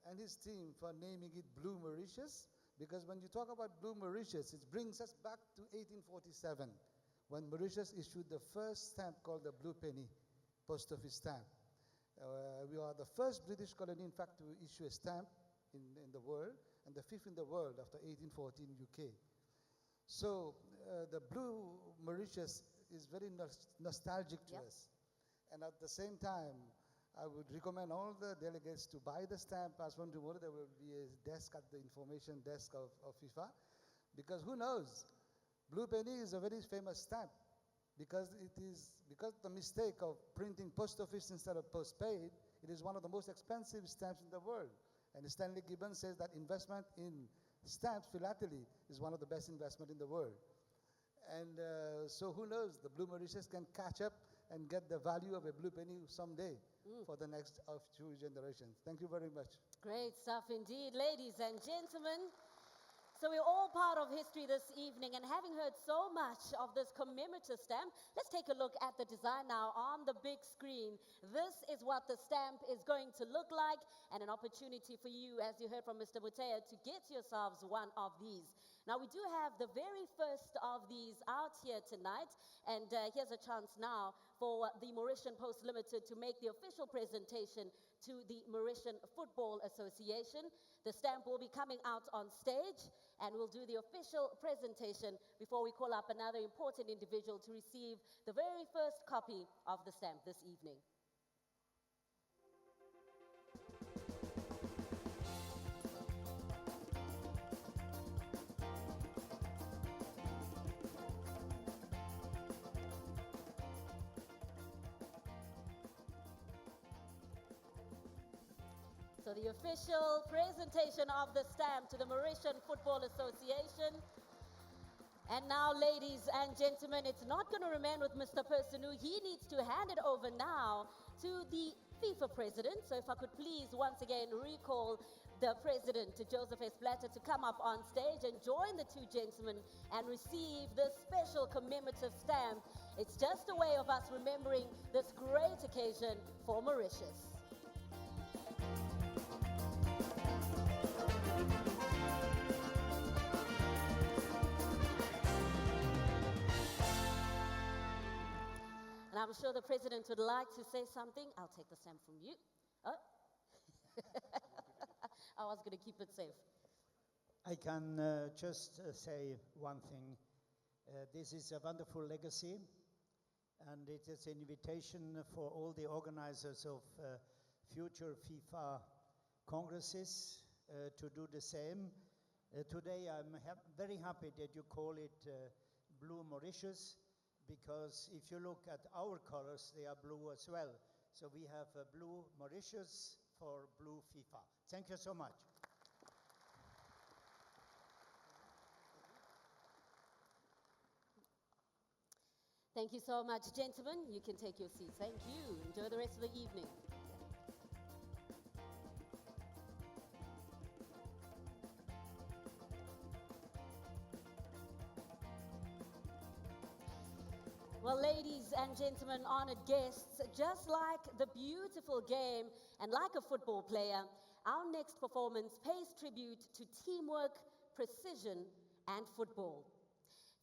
and his team for naming it Blue Mauritius, because when you talk about Blue Mauritius, it brings us back to 1847, when Mauritius issued the first stamp called the Blue Penny post office stamp. We are the first British colony, in fact, to issue a stamp in the world, and the fifth in the world after 1814 UK. So the Blue Mauritius is very nostalgic to us. And at the same time, I would recommend all the delegates to buy the stamp. As from tomorrow, there will be a desk at the information desk of FIFA, because who knows? Blue Penny is a very famous stamp, because the mistake of printing post office instead of postpaid, it is one of the most expensive stamps in the world. And Stanley Gibbons says that investment in stamps, philately, is one of the best investment in the world. And so who knows, the Blue Mauritius can catch up and get the value of a blue penny someday for the next few generations. Thank you very much. Great stuff indeed, ladies and gentlemen. So we're all part of history this evening, and having heard so much of this commemorative stamp, let's take a look at the design now on the big screen. This is what the stamp is going to look like, and an opportunity for you, as you heard from Mr. Butea, to get yourselves one of these. Now, we do have the very first of these out here tonight, and here's a chance now for the Mauritian Post Limited to make the official presentation to the Mauritian Football Association. The stamp will be coming out on stage, and we'll do the official presentation before we call up another important individual to receive the very first copy of the stamp this evening. So the official presentation of the stamp to the Mauritian Football Association. And now, ladies and gentlemen, it's not going to remain with Mr. Personu. He needs to hand it over now to the FIFA president. So if I could please once again recall the president, Joseph S. Blatter, to come up on stage and join the two gentlemen and receive this special commemorative stamp. It's just a way of us remembering this great occasion for Mauritius. And I'm sure the president would like to say something. I'll take the stamp from you. Oh. I was going to keep it safe. I can just say one thing. This is a wonderful legacy, and it is an invitation for all the organizers of future FIFA Congresses to do the same. Today I'm very happy that you call it Blue Mauritius, because if you look at our colors, they are blue as well. So we have Blue Mauritius for Blue FIFA. Thank you so much. Thank you so much, gentlemen. You can take your seats. Thank you. Enjoy the rest of the evening. Well, ladies and gentlemen, honored guests, just like the beautiful game and like a football player, our next performance pays tribute to teamwork, precision, and football.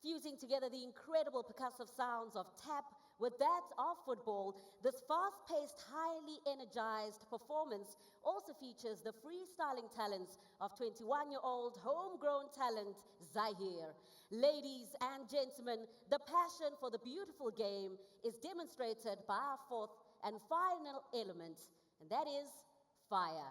Fusing together the incredible percussive sounds of tap with that of football, this fast-paced, highly energized performance also features the freestyling talents of 21-year-old homegrown talent, Zahir. Ladies and gentlemen, the passion for the beautiful game is demonstrated by our fourth and final element, and that is fire.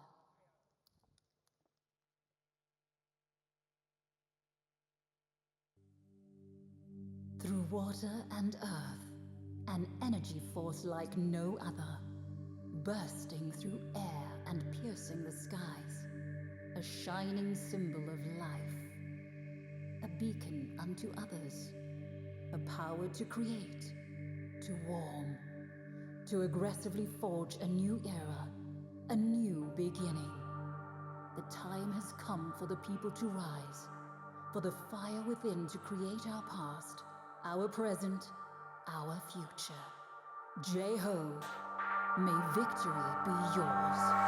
Through water and earth, an energy force like no other, bursting through air and piercing the skies, a shining symbol of life, a beacon unto others, a power to create, to warm, to aggressively forge a new era, a new beginning. The time has come for the people to rise, for the fire within to create our past, our present, our future. J-Ho. May victory be yours.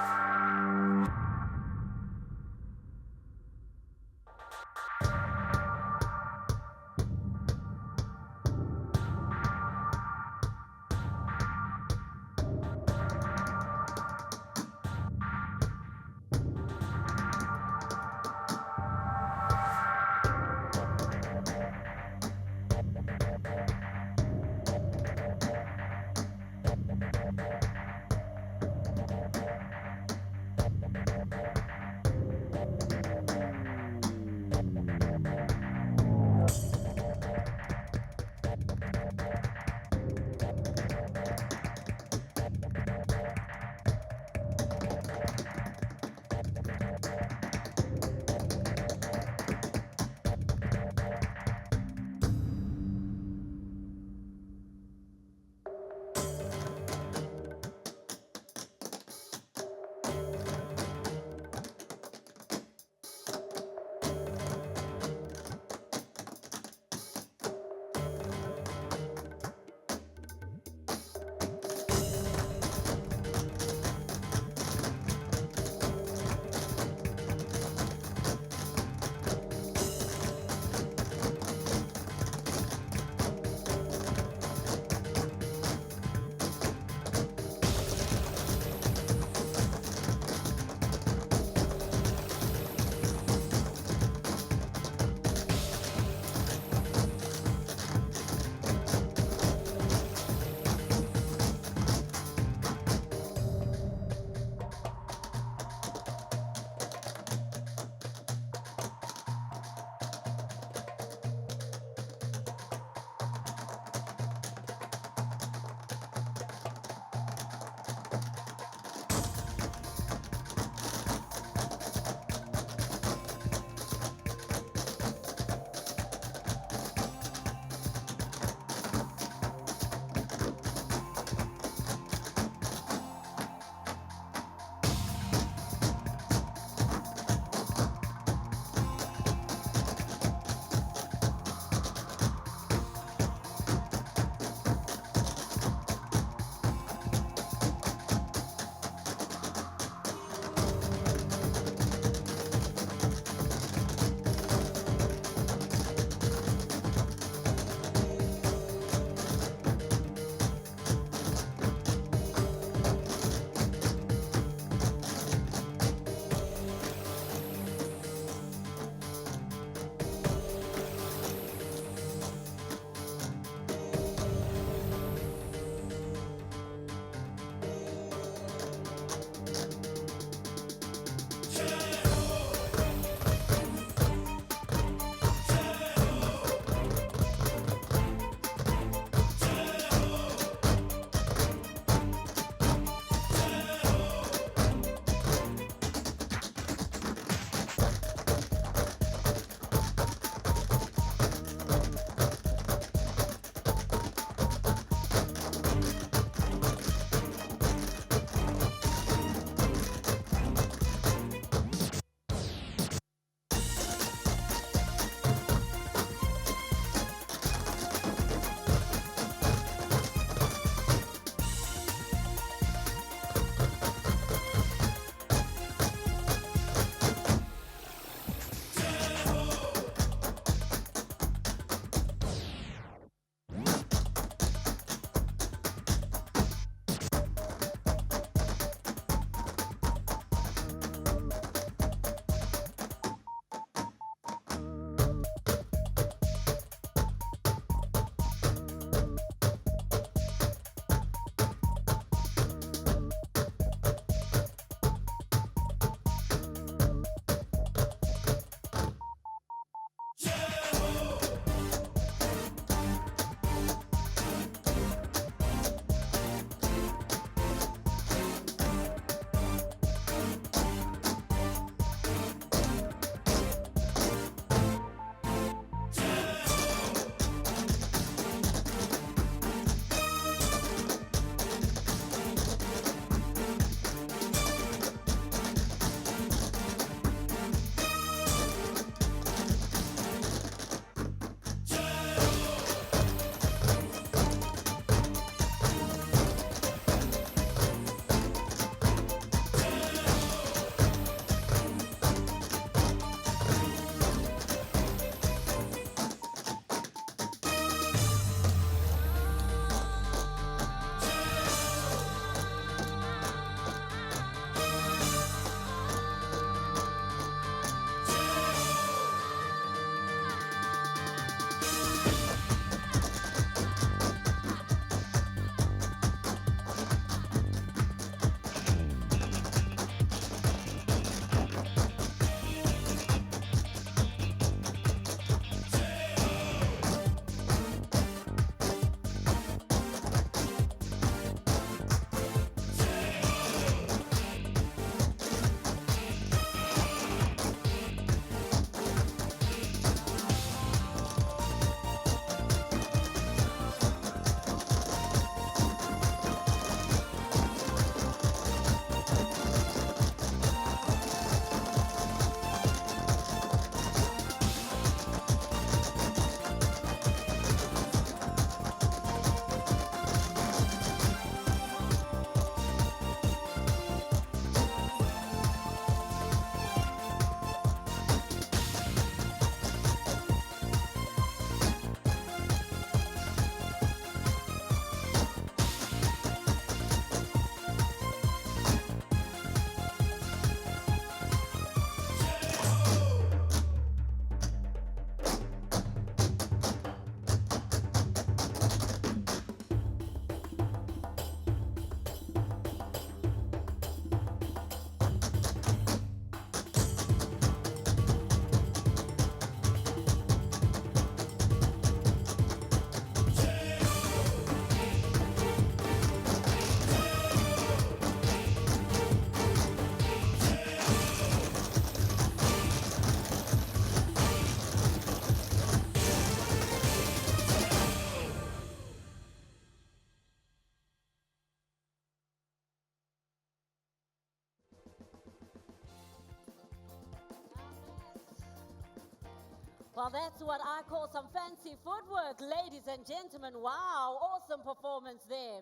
Well, that's what I call some fancy footwork, ladies and gentlemen. Wow, awesome performance there.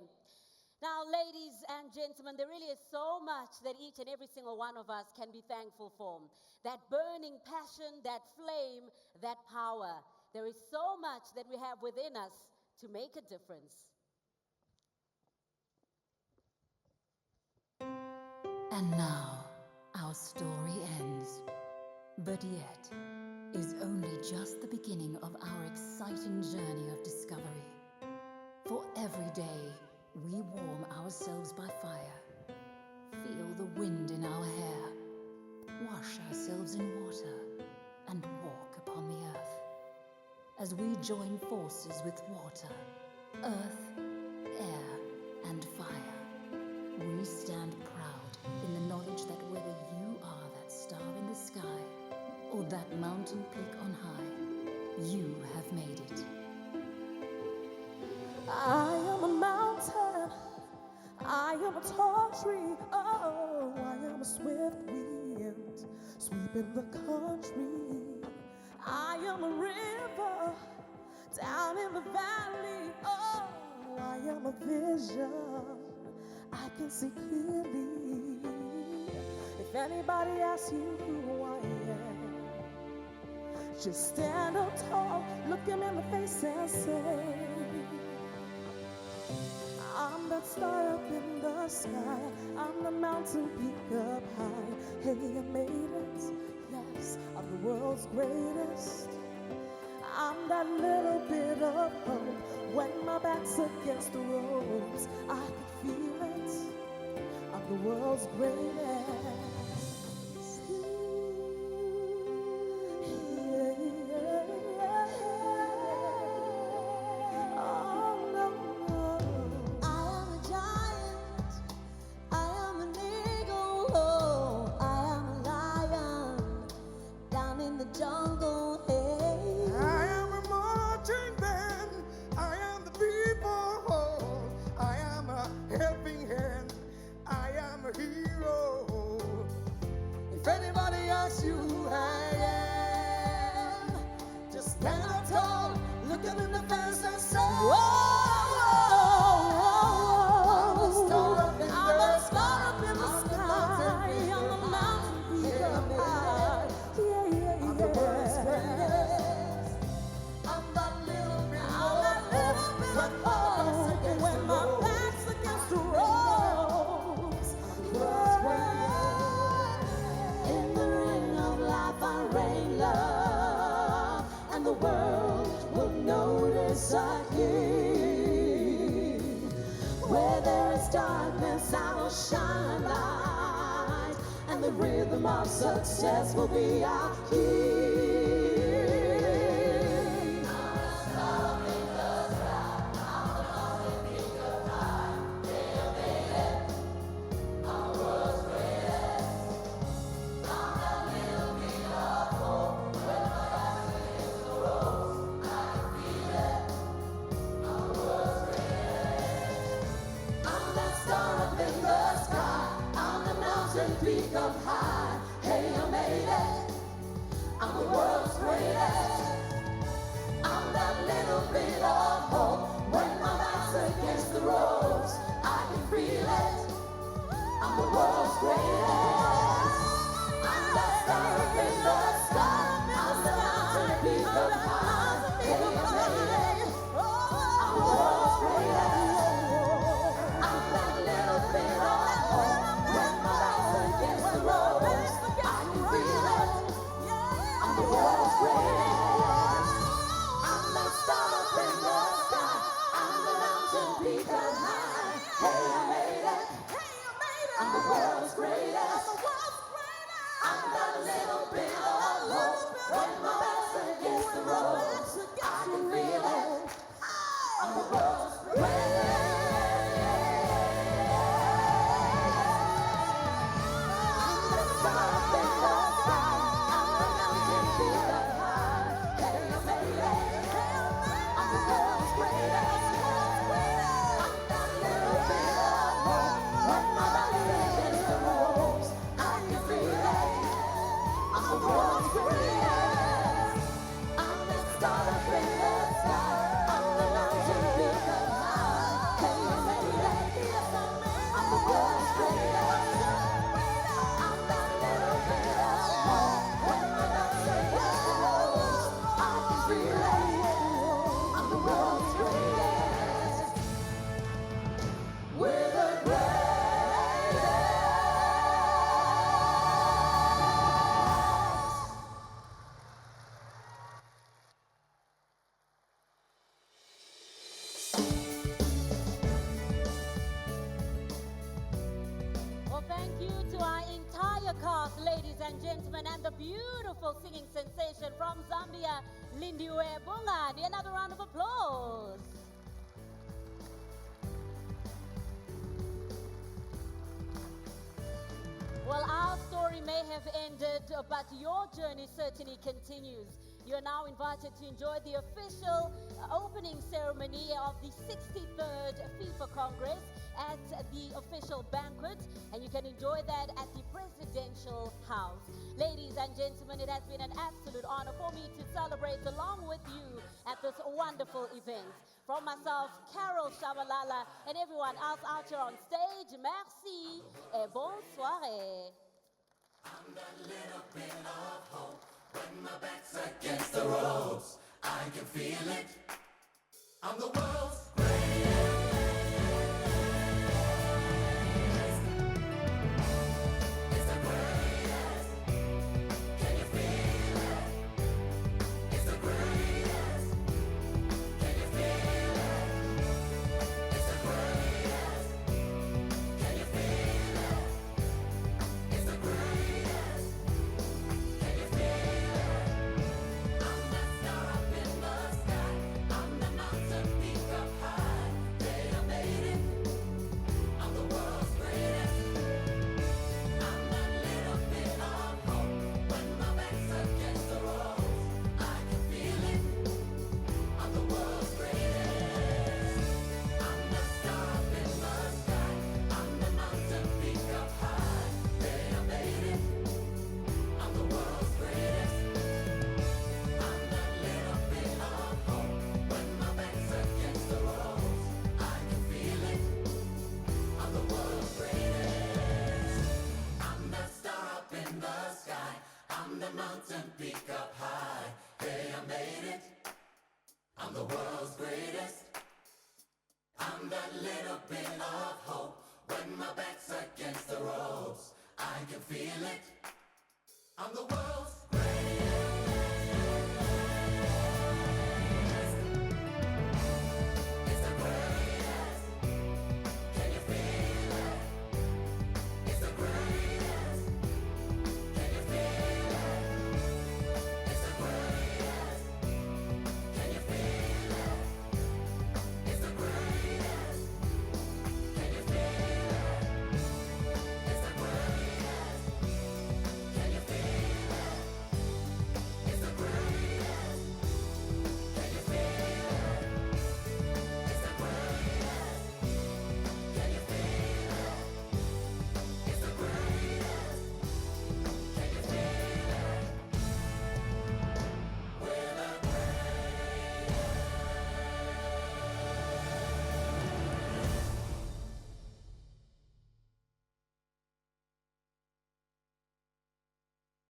Now, ladies and gentlemen, there really is so much that each and every single one of us can be thankful for. That burning passion, that flame, that power. There is so much that we have within us to make a difference. And now, our story ends. But yet, is only just the beginning of our exciting journey of discovery. For every day, we warm ourselves by fire, feel the wind in our hair, wash ourselves in water, and walk upon the earth. As we join forces with water, earth, air, and fire, we stand proud in the knowledge that whether you are that star in the sky or that mountain peak on high, you have made it. I am a mountain, I am a tall tree, oh, I am a swift wind, sweeping the country. I am a river, down in the valley, oh, I am a vision, I can see clearly. If anybody asks you who I am, just stand up tall, look him in the face and say, I'm that star up in the sky, I'm the mountain peak up high. Hey, I made it, yes, I'm the world's greatest. I'm that little bit of hope, when my back's against the ropes, I can feel it, I'm the world's greatest. Where there is darkness, I will shine light, and the rhythm of success will be our key. Peak up high, hey, I made it. I'm the world. and gentlemen, and the beautiful singing sensation from Zambia, Lindiwe Bungani. Another round of applause. Well, our story may have ended, but your journey certainly continues. You are now invited to enjoy the official opening ceremony of the 63rd FIFA Congress at the official banquet, and you can enjoy that at the Presidential House. Ladies and gentlemen, it has been an absolute honor for me to celebrate along with you at this wonderful event. From myself, Carol Shabalala, and everyone else out here on stage, merci et bonne soirée. I'm that little bit of hope when my back's against the ropes. I can feel it. I'm the world's greatest. It's the greatest. Can you feel it? It's the greatest. Can you feel it? It's the greatest. Can you feel it? It's the greatest. Can you feel it? I'm that star up in the sky. I'm the mountain peak up high. They have made it. I'm the world's greatest. I'm that little bit of hope when my back's against the ropes. I can feel it. I'm the world's greatest. I'm the star up in the sky. I'm the mountain peak up high. They have made it. I'm the world's greatest. I'm that little bit of hope when my back's against the ropes. I can feel it. I'm the world's greatest. I'm the star up in the sky. I'm the mountain peak up high. Hey, I made it. I'm the world's greatest. I'm that little bit of hope when my back's against the ropes. I can feel it. I'm the world's